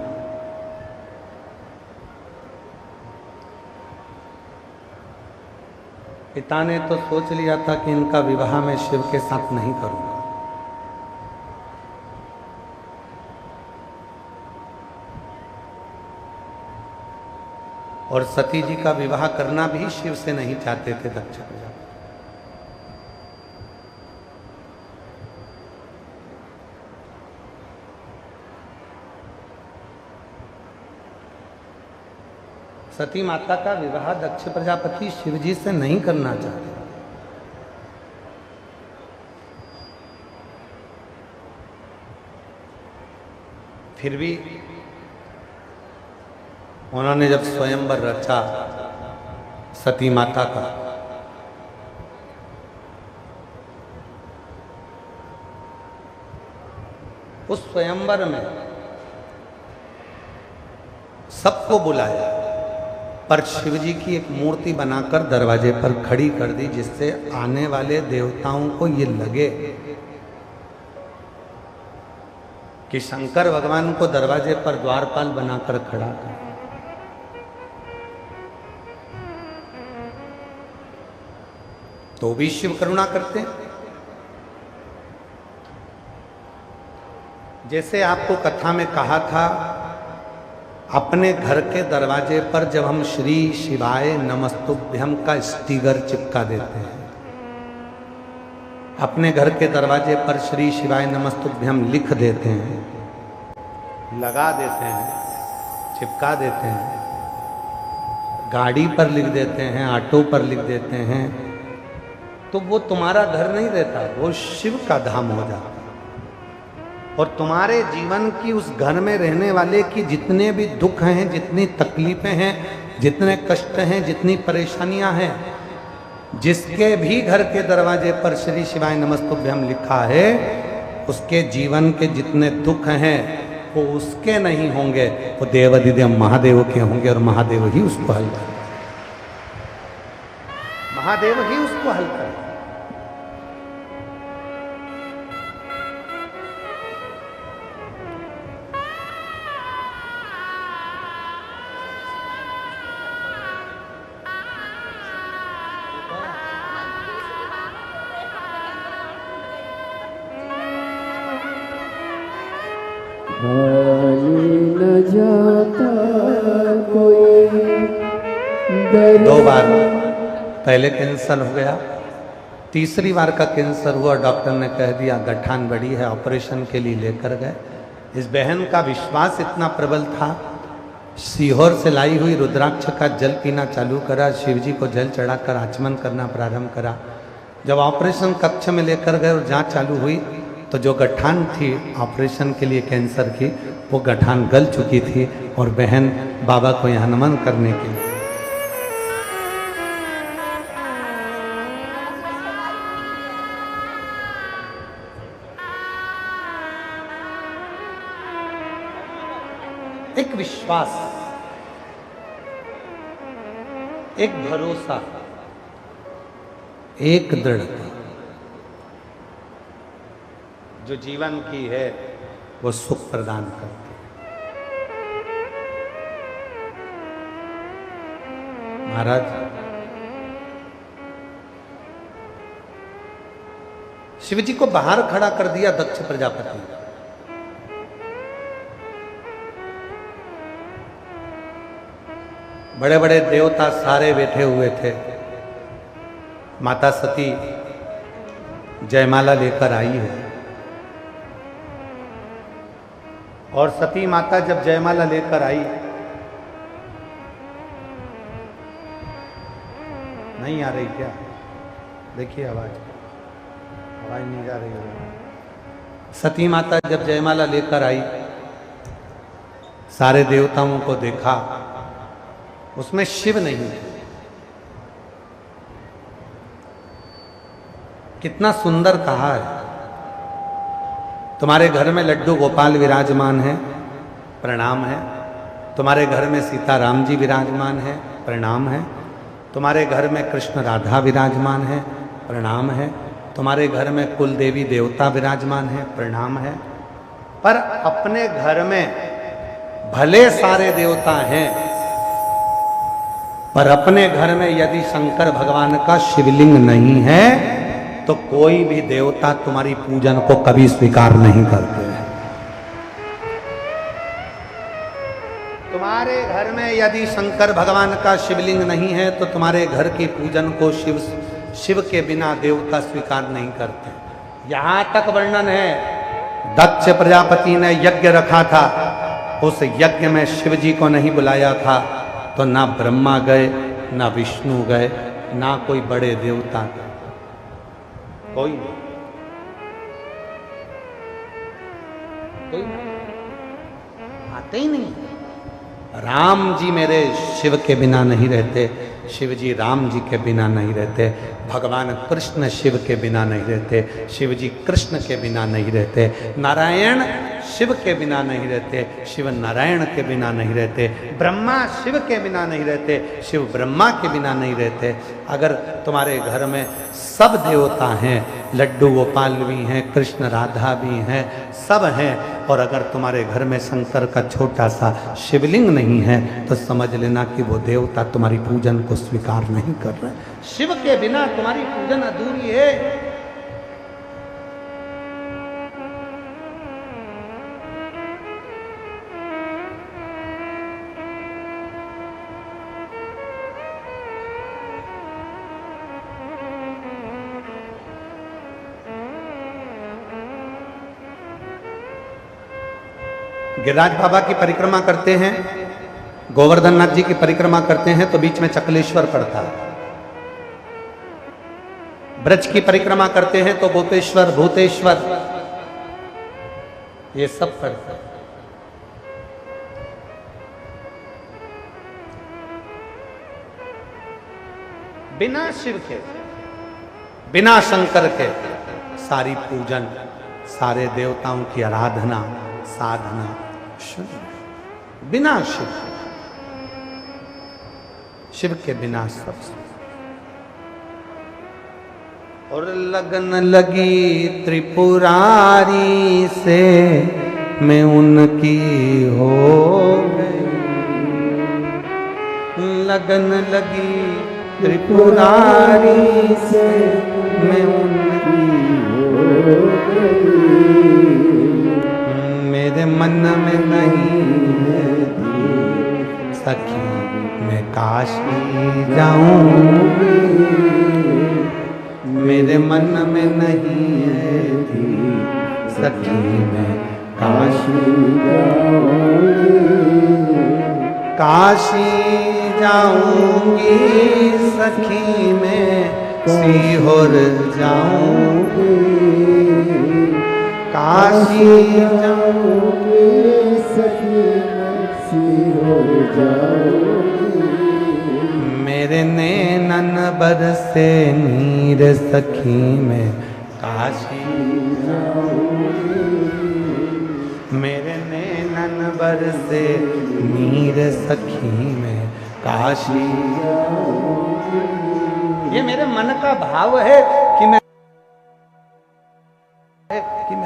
पिता ने तो सोच लिया था कि इनका विवाह मैं शिव के साथ नहीं करूंगा, और सती जी का विवाह करना भी शिव से नहीं चाहते थे दक्ष प्रजापति। सती माता का विवाह दक्ष प्रजापति शिव जी से नहीं करना चाहते। फिर भी उन्होंने जब स्वयंवर रचा सती माता का, उस स्वयंवर में सबको बुलाया, पर शिव जी की एक मूर्ति बनाकर दरवाजे पर खड़ी कर दी, जिससे आने वाले देवताओं को ये लगे कि शंकर भगवान को दरवाजे पर द्वारपाल बनाकर खड़ा कर। तो भी शिव करुणा करते हैं। जैसे आपको कथा में कहा था, अपने घर के दरवाजे पर जब हम श्री शिवाय नमस्तुभ्यम का स्टिकर चिपका देते हैं, अपने घर के दरवाजे पर श्री शिवाय नमस्तुभ्यम लिख देते हैं, लगा देते हैं, चिपका देते हैं, गाड़ी पर लिख देते हैं, ऑटो पर लिख देते हैं, तो वो तुम्हारा घर नहीं रहता, वो शिव का धाम हो जाता। और तुम्हारे जीवन की उस घर में रहने वाले की जितने भी दुख हैं, जितनी तकलीफें हैं, जितने कष्ट हैं, जितनी परेशानियां हैं, जिसके भी घर के दरवाजे पर श्री शिवाय नमस्तुभ्यम लिखा है, उसके जीवन के जितने दुख हैं वो उसके नहीं होंगे, वो देवाधिदेव महादेव के होंगे, और महादेव ही उसको हल करें, महादेव ही उसको हल करें। खाली न जाता कोई 2 बार पहले कैंसर हो गया, तीसरी बार का कैंसर हुआ, डॉक्टर ने कह दिया गठान बड़ी है, ऑपरेशन के लिए लेकर गए। इस बहन का विश्वास इतना प्रबल था, सीहोर से लाई हुई रुद्राक्ष का जल पीना चालू करा, शिव जी को जल चढ़ाकर आचमन करना प्रारंभ करा। जब ऑपरेशन कक्ष में लेकर गए और जांच चालू हुई तो जो गठान थी ऑपरेशन के लिए कैंसर की, वो गठान गल चुकी थी और बहन बाबा को यहाँ नमन करने के लिए एक विश्वास, एक भरोसा, एक दृढ़ता जो जीवन की है वो सुख प्रदान करती है। महाराज शिव जी को बाहर खड़ा कर दिया दक्ष प्रजापति ने। बड़े बड़े देवता सारे बैठे हुए थे। माता सती जयमाला लेकर आई है और सती माता जब जयमाला लेकर आई, नहीं आ रही क्या? देखिए आवाज नहीं जा रही है। सती माता जब जयमाला लेकर आई, सारे देवताओं को देखा, उसमें शिव नहीं थे। कितना सुंदर कहा है, तुम्हारे घर में लड्डू गोपाल विराजमान है, प्रणाम है। तुम्हारे घर में सीता राम जी विराजमान है, प्रणाम है। तुम्हारे घर में कृष्ण राधा विराजमान है, प्रणाम है। तुम्हारे घर में कुल देवी देवता विराजमान है, प्रणाम है। पर अपने घर में भले सारे देवता हैं, पर अपने घर में यदि शंकर भगवान का शिवलिंग नहीं है तो कोई भी देवता तुम्हारी पूजन को कभी स्वीकार नहीं करते हैं। तुम्हारे घर में यदि शंकर भगवान का शिवलिंग नहीं है तो तुम्हारे घर की पूजन को शिव के बिना देवता स्वीकार नहीं करते। यहां तक वर्णन है, दक्ष प्रजापति ने यज्ञ रखा था, उस यज्ञ में शिव जी को नहीं बुलाया था तो ना ब्रह्मा गए, ना विष्णु गए, ना कोई बड़े देवता गए, कोई नहीं, कोई नहीं, आते ही नहीं। राम जी मेरे शिव के बिना नहीं रहते, शिव जी राम जी के बिना नहीं रहते, भगवान कृष्ण शिव के बिना नहीं रहते, शिव जी कृष्ण के बिना नहीं रहते, नारायण शिव के बिना नहीं रहते, शिव नारायण के बिना नहीं रहते, ब्रह्मा शिव के बिना नहीं रहते, शिव ब्रह्मा के बिना नहीं रहते। अगर तुम्हारे घर में सब देवता हैं, लड्डू गोपाल भी हैं, कृष्ण राधा भी हैं, सब हैं, और अगर तुम्हारे घर में शंकर का छोटा सा शिवलिंग नहीं है तो समझ लेना कि वो देवता तुम्हारी पूजन को स्वीकार नहीं कर रहे। शिव के बिना तुम्हारी पूजन अधूरी है। गिरिराज बाबा की परिक्रमा करते हैं, गोवर्धन नाथ जी की परिक्रमा करते हैं तो बीच में चकलेश्वर पड़ता है। ब्रज की परिक्रमा करते हैं तो गोपेश्वर, भूतेश्वर, ये सब पड़ता है। बिना शिव के, बिना शंकर के सारी पूजन, सारे देवताओं की आराधना, साधना शून्य। बिना शिव, शिव के बिना सब। और लगन लगी त्रिपुरारी से मैं उनकी हो गई, लगन लगी त्रिपुरारी से मैं उनकी हो गई, मेरे मन में नहीं है सखी मैं काशी जाऊंगी, मेरे मन में नहीं है सखी मैं काशी जाऊंगी, काशी जाऊंगी सखी मैं सीहोर जाऊंगी, काशी जाऊंगी सखी मैं सीहोर जाऊंगी, मेरे नैनन बरसे नीर सखी मैं काशी जाऊंगी, मेरे नैनन बरसे नीर सखी में काशी। ये मेरे मन का भाव है कि मैं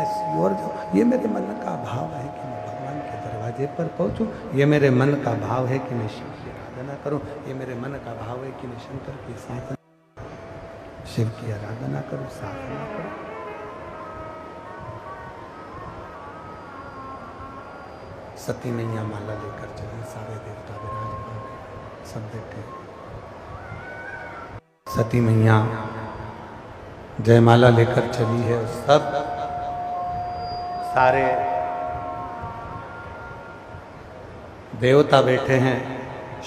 सीहोर जाऊं। ये मेरे मन का भाव है कि मैं भगवान के दरवाजे पर पहुंचूं। ये मेरे मन का भाव है कि मैं शिव की आराधना करूं। ये मेरे मन का भाव है कि मैं शंकर की साधना, शिव की आराधना करूं, साधना करूं। सती मैया माला लेकर चली, सारे देवता विराजमान, सब बैठे। सती मैया जयमाला लेकर चली है, सब सारे देवता बैठे हैं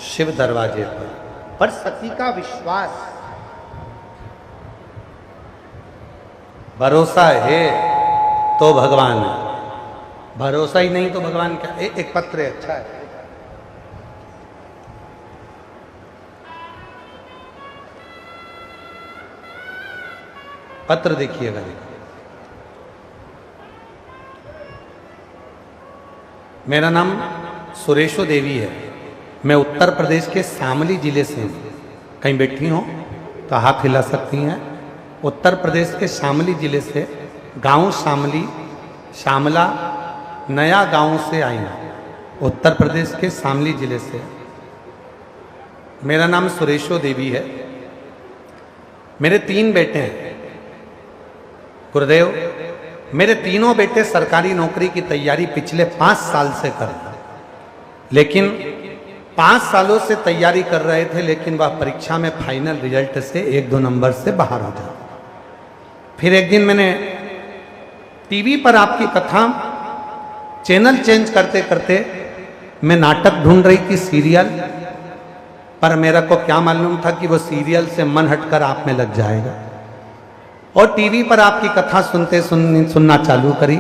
शिव दरवाजे पर सती का विश्वास, भरोसा है तो भगवान है, भरोसा ही नहीं तो भगवान क्या। एक पत्र है, अच्छा है। पत्र देखिएगा, मेरा नाम सुरेशो देवी है, मैं उत्तर प्रदेश के शामली जिले से हूँ। कहीं बैठी हो तो हाथ हिला सकती हैं। उत्तर प्रदेश के शामली जिले से, गांव शामली, शामला नया गांव से आई हूँ। उत्तर प्रदेश के शामली जिले से। मेरा नाम सुरेशो देवी है। मेरे 3 बेटे हैं गुरुदेव। मेरे तीनों बेटे सरकारी नौकरी की तैयारी पिछले 5 साल से कर रहे हैं, लेकिन 5 सालों से तैयारी कर रहे थे, लेकिन वह परीक्षा में फाइनल रिजल्ट से 1-2 नंबर से बाहर हो जाए। फिर एक दिन मैंने टीवी पर आपकी कथा, चैनल चेंज करते करते मैं नाटक ढूंढ रही थी, सीरियल, पर मेरा को क्या मालूम था कि वो सीरियल से मन हटकर आप में लग जाएगा। और टीवी पर आपकी कथा सुनना चालू करी।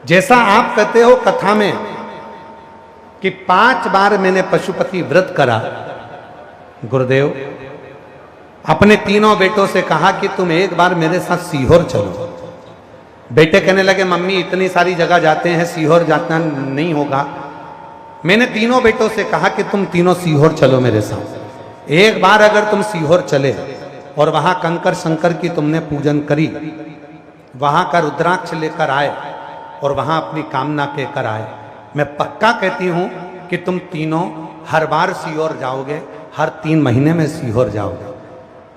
जैसा आप कहते हो कथा में कि 5 बार मैंने पशुपति व्रत करा, गुरुदेव अपने तीनों बेटों से कहा कि तुम एक बार मेरे साथ सीहोर चलो। बेटे कहने लगे मम्मी इतनी सारी जगह जाते हैं, सीहोर जाना नहीं होगा। मैंने तीनों बेटों से कहा कि तुम तीनों सीहोर चलो मेरे साथ। एक बार अगर तुम सीहोर चले और वहां कंकर शंकर की तुमने पूजन करी, वहां का रुद्राक्ष लेकर आए और वहां अपनी कामना कहकर आए, मैं पक्का कहती हूं कि तुम तीनों हर बार सीहोर जाओगे, हर 3 महीने में सीहोर जाओगे।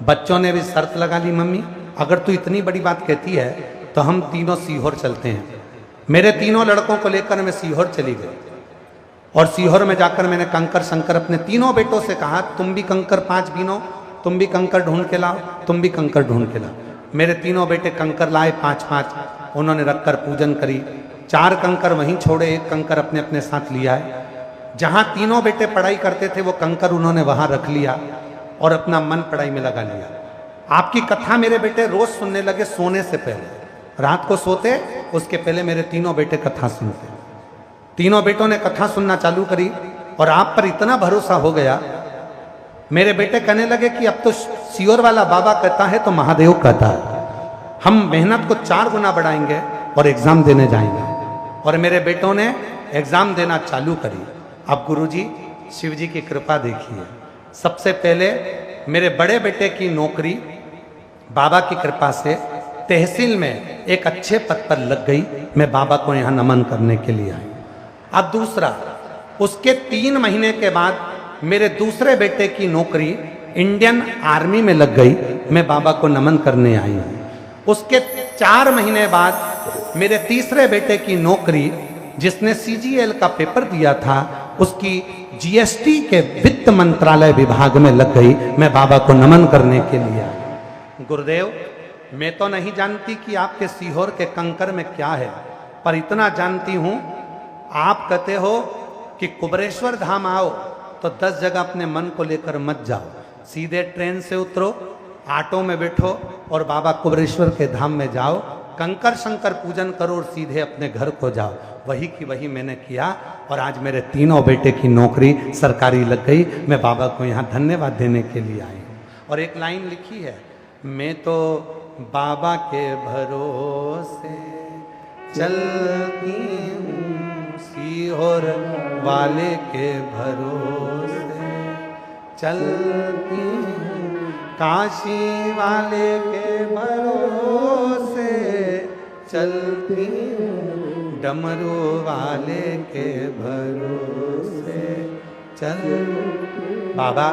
बच्चों ने भी शर्त लगा ली, मम्मी अगर तू इतनी बड़ी बात कहती है तो हम तीनों सीहोर चलते हैं। मेरे तीनों लड़कों को लेकर मैं सीहोर चली गई और सीहोर में जाकर मैंने कंकर शंकर अपने तीनों बेटों से कहा तुम भी कंकर 5 बीनो, तुम भी कंकर ढूंढ के लाओ, तुम भी कंकर ढूंढ के लाओ। मेरे तीनों बेटे कंकर लाए 5-5, उन्होंने रखकर पूजन करी। 4 कंकर वहीं छोड़े, 1 कंकर अपने अपने साथ लिया है। जहां तीनों बेटे पढ़ाई करते थे वो कंकर उन्होंने वहां रख लिया और अपना मन पढ़ाई में लगा लिया। आपकी कथा मेरे बेटे रोज सुनने लगे सोने से पहले। रात को सोते उसके पहले मेरे तीनों बेटे कथा सुनते। तीनों बेटों ने कथा सुनना चालू करी और आप पर इतना भरोसा हो गया, मेरे बेटे कहने लगे कि अब तो सीहोर वाला बाबा कहता है तो महादेव कहता है, हम मेहनत को 4 गुना बढ़ाएंगे और एग्जाम देने जाएंगे। और मेरे बेटों ने एग्जाम देना चालू करी। अब गुरुजी शिव जी की कृपा देखिए। सबसे पहले मेरे बड़े बेटे की नौकरी बाबा की कृपा से तहसील में एक अच्छे पद पर लग गई। मैं बाबा को यहाँ नमन करने के लिए आई। अब दूसरा, उसके 3 महीने के बाद मेरे दूसरे बेटे की नौकरी इंडियन आर्मी में लग गई। मैं बाबा को नमन करने आई हूँ। उसके 4 महीने बाद मेरे तीसरे बेटे की नौकरी, जिसने CGL का पेपर दिया था, उसकी जीएसटी के वित्त मंत्रालय विभाग में लग गई। मैं बाबा को नमन करने के लिए आई। गुरुदेव, मैं तो नहीं जानती कि आपके सीहोर के कंकर में क्या है, पर इतना जानती हूं, आप कहते हो कि कुबरेश्वर धाम आओ तो 10 जगह अपने मन को लेकर मत जाओ, सीधे ट्रेन से उतरो, ऑटो में बैठो और बाबा कुबरेश्वर के धाम में जाओ, कंकर शंकर पूजन करो और सीधे अपने घर को जाओ। वही की वही मैंने किया और आज मेरे तीनों बेटे की नौकरी सरकारी लग गई। मैं बाबा को यहाँ धन्यवाद देने के लिए आई हूँ। और एक लाइन लिखी है, मैं तो बाबा के भरोसे चलती हूँ, सीहोर वाले के भरोसे चलती हूँ, काशी वाले के भरोसे चलती हूँ, डमरू वाले के भरोसे चल। बाबा,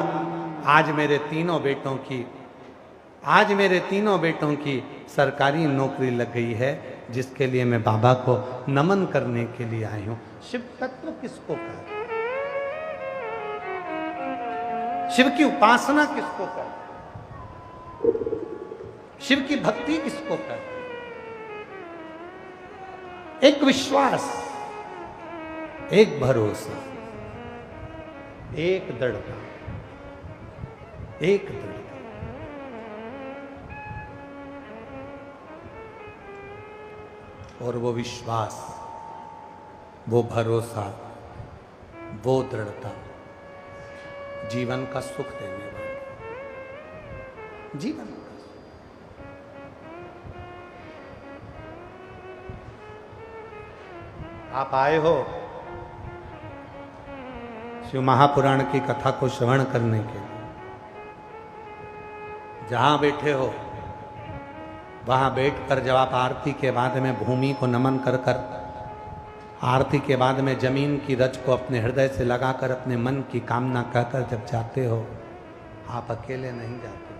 आज मेरे तीनों बेटों की सरकारी नौकरी लग गई है, जिसके लिए मैं बाबा को नमन करने के लिए आई हूं। शिव तत्व किसको कहते हैं? शिव की उपासना किसको कहते हैं? शिव की भक्ति किसको कहते हैं? एक विश्वास, एक भरोसा, एक दृढ़ता, एक दृढ़ता। और वो विश्वास, वो भरोसा, वो दृढ़ता जीवन का सुख देने वाला, जीवन का सुख। आप आए हो शिव महापुराण की कथा को श्रवण करने के लिए। जहां बैठे हो वहां बैठकर जब आप आरती के बाद में भूमि को नमन कर कर, आरती के बाद में जमीन की रज को अपने हृदय से लगाकर अपने मन की कामना कहकर जब जाते हो, आप अकेले नहीं जाते।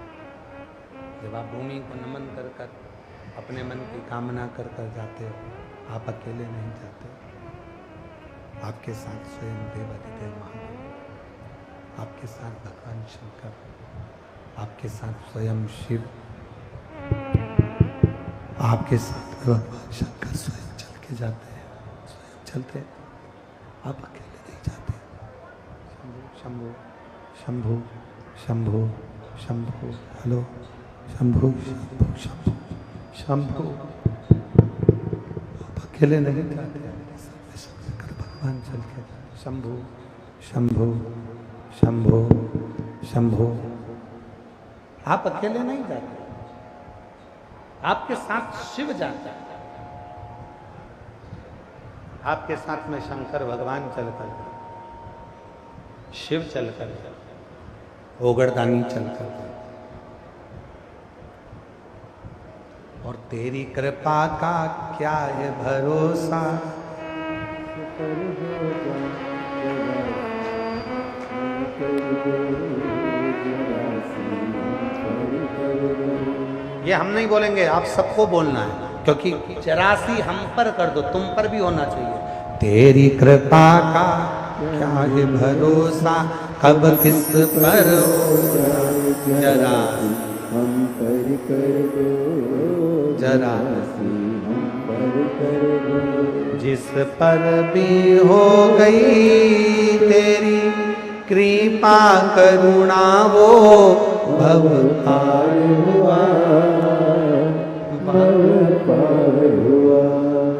जब आप भूमि को नमन कर कर अपने मन की कामना कर कर जाते हो, आप अकेले नहीं जाते। आपके साथ स्वयं देवाधिदेव महादेव, आपके साथ भगवान शंकर, आपके साथ स्वयं शिव, आपके साथ भगवान शंकर स्वयं चल के जाते हैं, स्वयं चलते हैं, आप अकेले नहीं जाते। शंभु शंभु शंभु शंभु, हेलो शंभु शंभु शंभु शंभु, आप अकेले नहीं जाते, भगवान चल के। शंभु शंभु शंभु शंभु, आप अकेले नहीं जाते, आपके साथ शिव जाता है, आपके साथ में शंकर भगवान चलकर, शिव चलकर, ओगरदानी चलकर। और तेरी कृपा का क्या है भरोसा, ये हम नहीं बोलेंगे, आप सबको बोलना है, क्योंकि चरासी हम पर कर दो, तुम पर भी होना चाहिए। तेरी कृपा का क्या है भरोसा, कब किस पर हो जरा हम पर कर दो, जरा हम पर कर दो। जिस पर भी हो गई तेरी कृपा करुणा, वो भव पार हुआ, भव पार हुआ।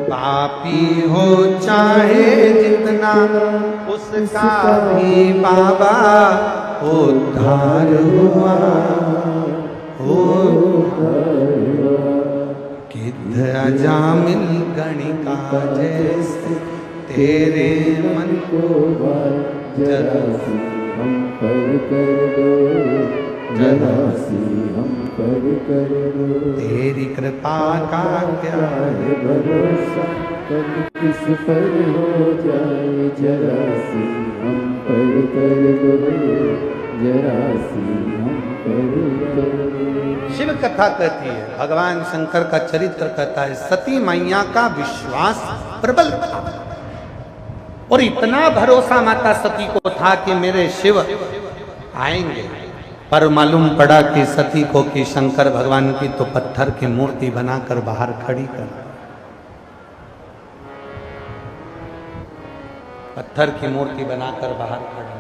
पापी हो चाहे जितना, उसका भी बाबा उद्धार हुआ, उद्धार हुआ। किद्ध अजामिल गणिका जैसे तेरे मन को जरा सी हम पर कर दो, जरा सी हम पर कर दो। तेरी कृपा का क्या है भरोसा, कब किस पर हो जाए, जरा सी हम पर कर दो, जरा सी हम पर कर दो। शिव कथा कहती है, भगवान शंकर का चरित्र कहता है, सती मैया का विश्वास प्रबल था। और इतना भरोसा माता सती को था कि मेरे शिव आएंगे, पर मालूम पड़ा कि सती को कि शंकर भगवान की तो पत्थर की मूर्ति बनाकर बाहर खड़ी कर, पत्थर की मूर्ति बनाकर बाहर खड़ी।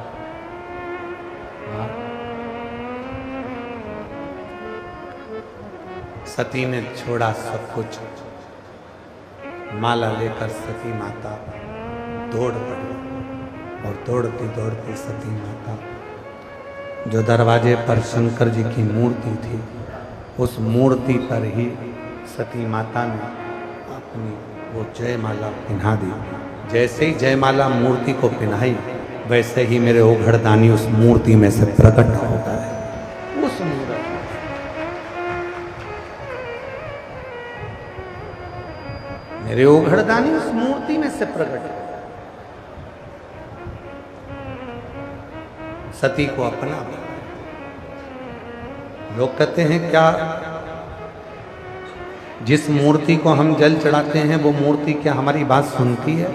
सती ने छोड़ा सब कुछ, माला लेकर सती माता दौड़ पड़ी, और दौड़ती दौड़ती सती माता जो दरवाजे पर शंकर जी की मूर्ति थी, उस मूर्ति पर ही सती माता ने अपनी वो जयमाला पहना दी। जैसे ही जयमाला मूर्ति को पहनाई, वैसे ही मेरे ओघड़दानी उस मूर्ति में से प्रकट हो गए। उस मूर्ति मेरे ओघड़दानी उस मूर्ति में से प्रकट हो, सती को अपना। लोग कहते हैं क्या जिस मूर्ति को हम जल चढ़ाते हैं वो मूर्ति क्या हमारी बात सुनती है?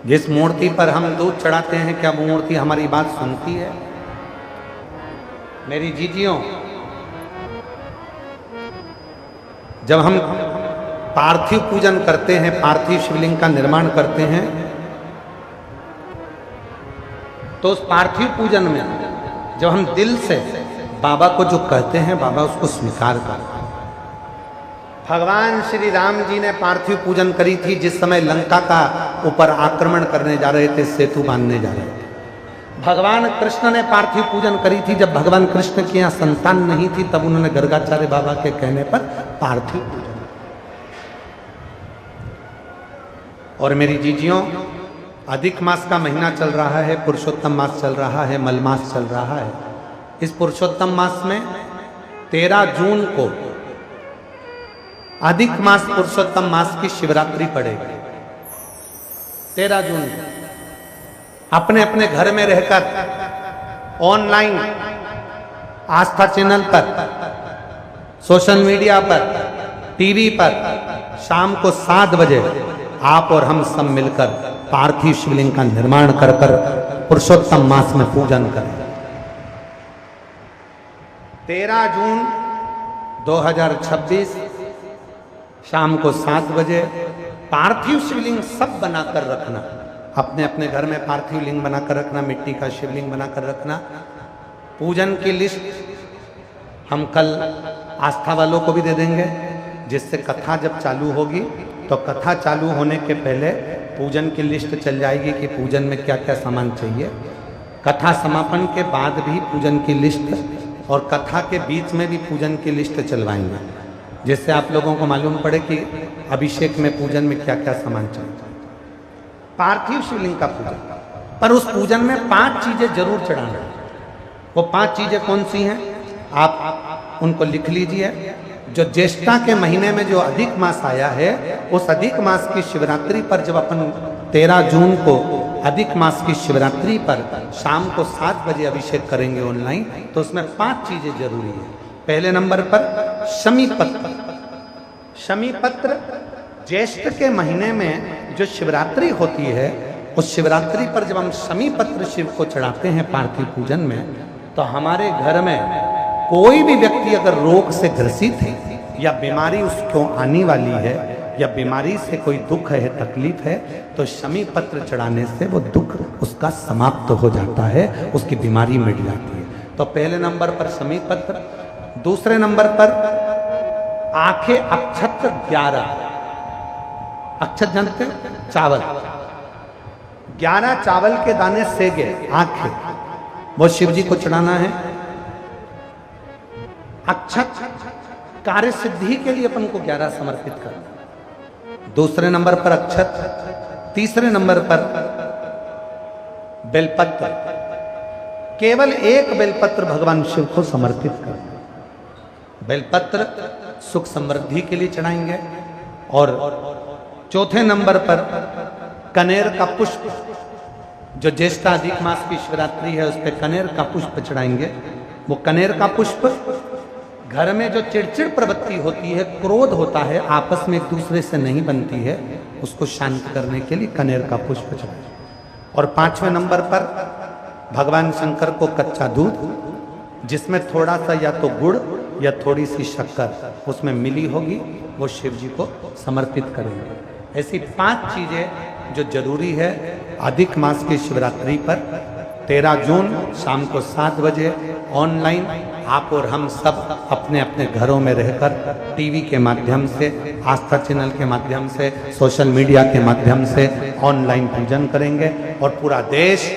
जिस मूर्ति पर हम दूध चढ़ाते हैं क्या वो मूर्ति हमारी बात सुनती है? मेरी जीजियों, जब हम पार्थिव पूजन करते हैं, पार्थिव शिवलिंग का निर्माण करते हैं, तो उस पार्थिव पूजन में जब हम दिल से बाबा को जो कहते हैं, बाबा उसको स्वीकार करते हैं। भगवान श्री राम जी ने पार्थिव पूजन करी थी जिस समय लंका का ऊपर आक्रमण करने जा रहे थे, सेतु बांधने जा रहे थे। भगवान कृष्ण ने पार्थिव पूजन करी थी जब भगवान कृष्ण की यहाँ संतान नहीं थी, तब उन्होंने गर्गाचार्य बाबा के कहने पर पार्थिव पूजन। और मेरी जीजियों, अधिक मास का महीना चल रहा है, पुरुषोत्तम मास चल रहा है, मलमास चल रहा है। इस पुरुषोत्तम मास में 13 जून को अधिक मास पुरुषोत्तम मास की शिवरात्रि पड़ेगी। 13 जून अपने अपने घर में रहकर ऑनलाइन आस्था चैनल पर, सोशल मीडिया पर, टीवी पर शाम को 7 बजे आप और हम सब मिलकर पार्थिव शिवलिंग का निर्माण कर पुरुषोत्तम मास में पूजन करें। 13 जून 2026 शाम को 7 बजे पार्थिव शिवलिंग सब बनाकर रखना, अपने अपने घर में पार्थिव लिंग बनाकर रखना, मिट्टी का शिवलिंग बनाकर रखना। पूजन की लिस्ट हम कल आस्था वालों को भी दे देंगे, जिससे कथा जब चालू होगी तो कथा चालू होने के पहले पूजन की लिस्ट चल जाएगी कि पूजन में क्या क्या सामान चाहिए। कथा समापन के बाद भी पूजन की लिस्ट, और कथा के बीच में भी पूजन की लिस्ट चलवाएंगे, जिससे आप लोगों को मालूम पड़े कि अभिषेक में पूजन में क्या क्या सामान चाहिए। पार्थिव शिवलिंग का पूजन, पर उस पूजन में 5 चीजें जरूर चढ़ाना। वो 5 चीजें कौन सी हैं आप उनको लिख लीजिए। जो ज्येष्ठा के महीने में जो अधिक मास आया है, उस अधिक मास की शिवरात्रि पर जब अपन 13 जून को अधिक मास की शिवरात्रि पर शाम को 7 बजे अभिषेक करेंगे ऑनलाइन, तो उसमें 5 चीजें जरूरी है। पहले नंबर पर शमी पत्र। शमी पत्र ज्येष्ठ के महीने में जो शिवरात्रि होती है, उस शिवरात्रि पर जब हम शमी पत्र शिव को चढ़ाते हैं पार्थिव पूजन में, तो हमारे घर में कोई भी व्यक्ति अगर रोग से ग्रसित है या बीमारी उसको आने वाली है या बीमारी से कोई दुख है, तकलीफ है, तो शमी पत्र चढ़ाने से वो दुख उसका समाप्त हो जाता है, उसकी बीमारी मिट जाती है। तो पहले नंबर पर शमी पत्र। दूसरे नंबर पर आंखें अक्षत 11। अक्षत जानते हैं? चावल। 11 चावल के दाने सेगे आंखें, वो शिव जी को चढ़ाना है। अक्षत कार्य सिद्धि के लिए अपन को 11 समर्पित करना। दूसरे नंबर पर अक्षत। तीसरे नंबर पर बेलपत्र। केवल 1 बेलपत्र भगवान शिव को समर्पित करना। बेलपत्र सुख समृद्धि के लिए चढ़ाएंगे। और चौथे नंबर पर कनेर का पुष्प जो ज्येष्ठ अधिक मास की शिवरात्रि है उस पर कनेर का पुष्प चढ़ाएंगे। वो कनेर का पुष्प घर में जो चिड़चिड़ प्रवृत्ति होती है, क्रोध होता है, आपस में एक दूसरे से नहीं बनती है, उसको शांत करने के लिए कनेर का पुष्प चढ़ाएं। और 5वें नंबर पर भगवान शंकर को कच्चा दूध, जिसमें थोड़ा सा या तो गुड़ या थोड़ी सी शक्कर उसमें मिली होगी, वो शिव जी को समर्पित करेंगे। ऐसी 5 चीजें जो जरूरी है अधिक मास की शिवरात्रि पर 13 जून शाम को 7 बजे ऑनलाइन आप और हम सब अपने अपने घरों में रहकर टीवी के माध्यम से, आस्था चैनल के माध्यम से, सोशल मीडिया के माध्यम से ऑनलाइन पूजन करेंगे। और पूरा देश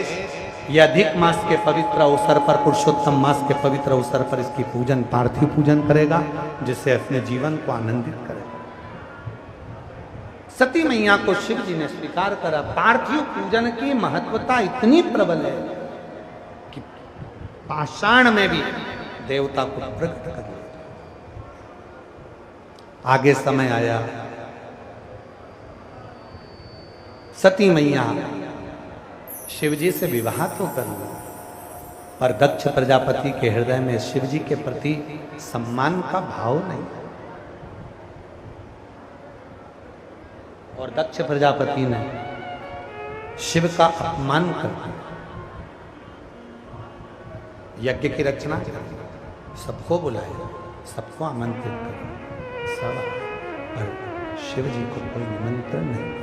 ये अधिक मास के पवित्र अवसर पर, पुरुषोत्तम मास के पवित्र अवसर पर इसकी पूजन, पार्थिव पूजन करेगा, जिससे अपने जीवन को आनंदित करेगा। सती मैया को शिव जी ने स्वीकार करा। पार्थिव पूजन की महत्वता इतनी प्रबल है कि पाषाण में भी देवता को प्रकट कर दिया। आगे समय आया, सती मैया शिव जी से विवाह तो कर ली, पर दक्ष प्रजापति के हृदय में शिव जी के प्रति सम्मान का भाव नहीं। और दक्ष प्रजापति ने शिव का अपमान कर दिया। यज्ञ की रचना, सबको बुलाया, सबको आमंत्रित कर, सब, पर शिव जी को कोई निमंत्रण नहीं दिया।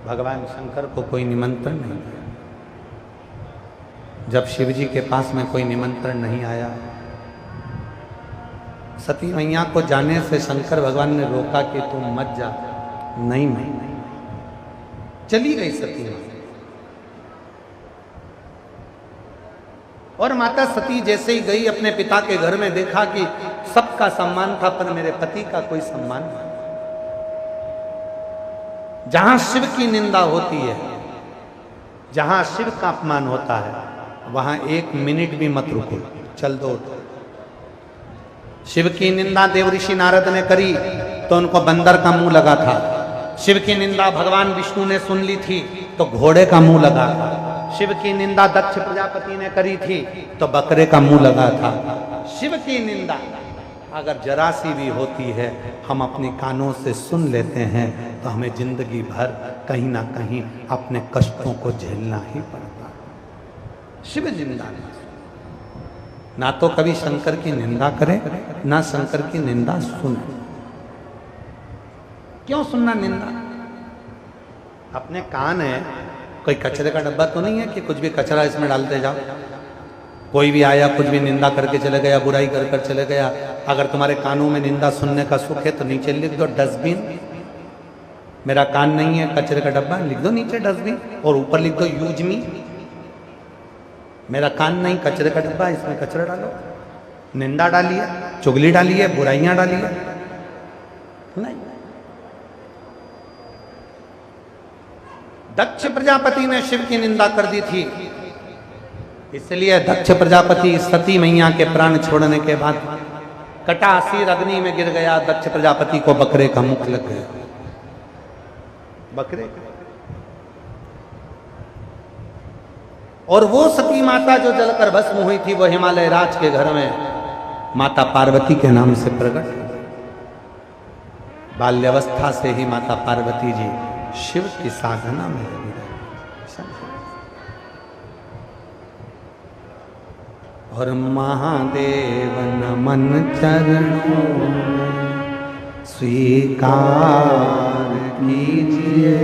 भगवान शंकर को कोई निमंत्रण नहीं दिया। जब शिव जी के पास में कोई निमंत्रण नहीं आया, सती मैया को जाने से शंकर भगवान ने रोका कि तुम मत जा। नहीं, मैं चली गई सती मैया। और माता सती जैसे ही गई अपने पिता के घर में, देखा कि सबका सम्मान था पर मेरे पति का कोई सम्मान नहीं। जहां शिव की निंदा होती है, जहां शिव का अपमान होता है, वहां 1 मिनट भी मत रुको, चल दो। शिव की निंदा देव ऋषि नारद ने करी तो उनको बंदर का मुंह लगा था। शिव की निंदा भगवान विष्णु ने सुन ली थी तो घोड़े का मुंह लगा था। शिव की निंदा दक्ष प्रजापति ने करी थी तो बकरे का मुंह लगा था। शिव की निंदा अगर जरा सी भी होती है, हम अपने कानों से सुन लेते हैं तो हमें जिंदगी भर कहीं ना कहीं अपने कष्टों को झेलना ही पड़ता है। शिव निंदा ना तो कभी शंकर की निंदा करें, ना शंकर की निंदा सुने। क्यों सुनना निंदा? अपने कान है, कोई कचरे का डब्बा तो नहीं है कि कुछ भी कचरा इसमें डालते जाओ। कोई भी आया कुछ भी निंदा करके चले गया, बुराई कर कर चले गया। अगर तुम्हारे कानों में निंदा सुनने का सुख है तो नीचे लिख दो डस्टबिन। मेरा कान नहीं है कचरे का डब्बा, लिख दो नीचे डस्टबिन, और ऊपर लिख दो यूज मी। मेरा कान नहीं कचरे का डब्बा, इसमें कचरा डालो। निंदा डालिए, चुगली डालिए, बुराइयां डालिए, नहीं। दक्ष प्रजापति ने शिव की निंदा कर दी थी, इसलिए दक्ष प्रजापति सती मैया के प्राण छोड़ने के बाद कटासीर अग्नि में गिर गया। दक्ष प्रजापति को बकरे का मुख लग गया। बकरे, और वो सती माता जो जलकर भस्म हुई थी, वो हिमालय राज के घर में माता पार्वती के नाम से प्रकट। बाल्यावस्था से ही माता पार्वती जी शिव की साधना में लगी रही। और महादेव नमन चरणों में स्वीकार कीजिए,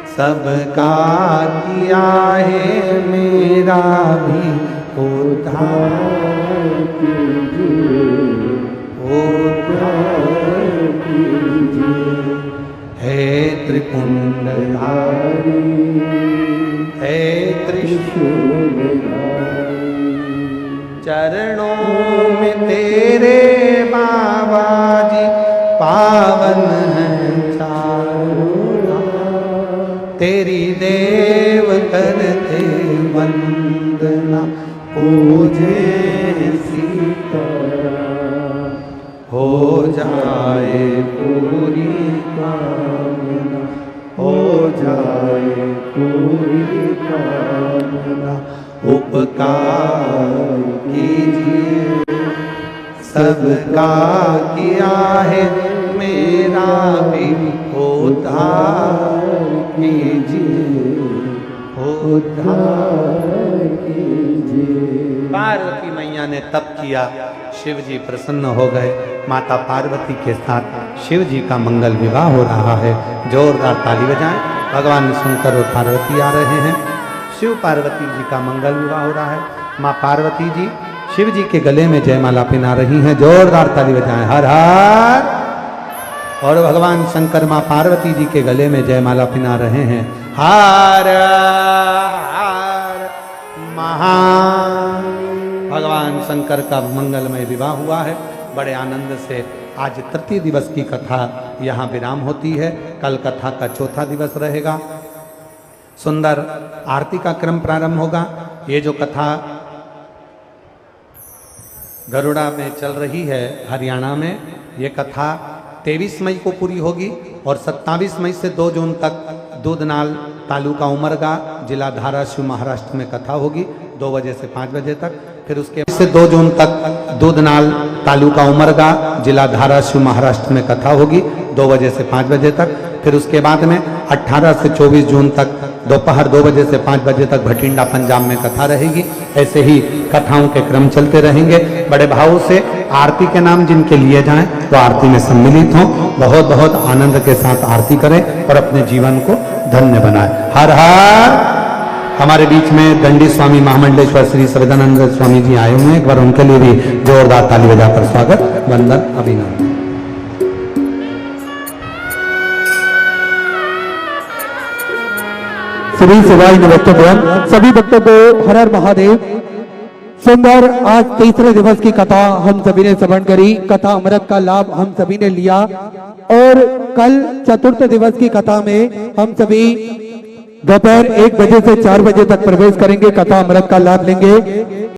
सबका किया है मेरा भी उद्धार कीजिए, उद्धार कीजिए। हे त्रिपुंडधारी, हे त्रिशूलधारी, चरणों में तेरे बाबा जी पावन हैं चारों, तेरी देव करते वंदना, पूजे सीताराम। हो जाए पूरी कामना, हो जाए अपना उपकार कीजिए। सबका किया है मेरा भी उद्धार कीजिए, उद्धार कीजिए। पार्वती मैया ने तप किया, शिव जी प्रसन्न हो गए। माता पार्वती के साथ शिव जी का मंगल विवाह हो रहा है। जोरदार ताली बजाएं। भगवान शंकर और पार्वती आ रहे हैं। शिव पार्वती जी का मंगल विवाह हो रहा है। माँ पार्वती जी शिव जी के गले में जयमाला पहना रही हैं। जोरदार ताली बजाएं। हर हर। और भगवान शंकर माँ पार्वती जी के गले में जयमाला पहना रहे हैं। हर हर महान। भगवान शंकर का मंगलमय विवाह हुआ है। बड़े आनंद से आज तृतीय दिवस की कथा यहाँ विराम होती है। कल कथा का चौथा दिवस रहेगा। सुंदर आरती का क्रम प्रारंभ होगा। ये जो कथा गरुड़ा में चल रही है हरियाणा में, ये कथा 23 मई को पूरी होगी और 27 मई से 2 जून तक दूधनाल तालुका उमरगा जिला धाराशिव महाराष्ट्र में कथा होगी 2 बजे से 5 बजे तक। फिर उसके से 2 जून तक दूधनाल तालुका उमरगा जिला धाराशिव महाराष्ट्र में कथा होगी 2 बजे से 5 बजे तक। फिर उसके बाद में 18 से 24 जून तक दोपहर 2 बजे से 5 बजे तक भटिंडा पंजाब में कथा रहेगी। ऐसे ही कथाओं के क्रम चलते रहेंगे। बड़े भाव से आरती के नाम जिनके लिए जाएं वो आरती में सम्मिलित हों। बहुत बहुत आनंद के साथ आरती करें और अपने जीवन को धन्य बनाएं। हर हर। हमारे बीच में दंडी स्वामी महामंडलेश्वर श्री सविदानंद स्वामी जी आए हुए हैं। एक बार उनके लिए भी जोरदार ताली बजाकर स्वागत, वंदन, अभिनंदन। सभी सेवाई नमस्ते। सभी भक्तों को हर हर महादेव। सुंदर आज तीसरे दिवस की कथा हम सभी ने श्रवण करी। कथा अमृत का लाभ हम सभी ने लिया और कल चतुर्थ दिवस की कथा में हम सभी दोपहर 1 बजे से 4 बजे तक प्रवेश करेंगे, कथा अमृत का लाभ लेंगे।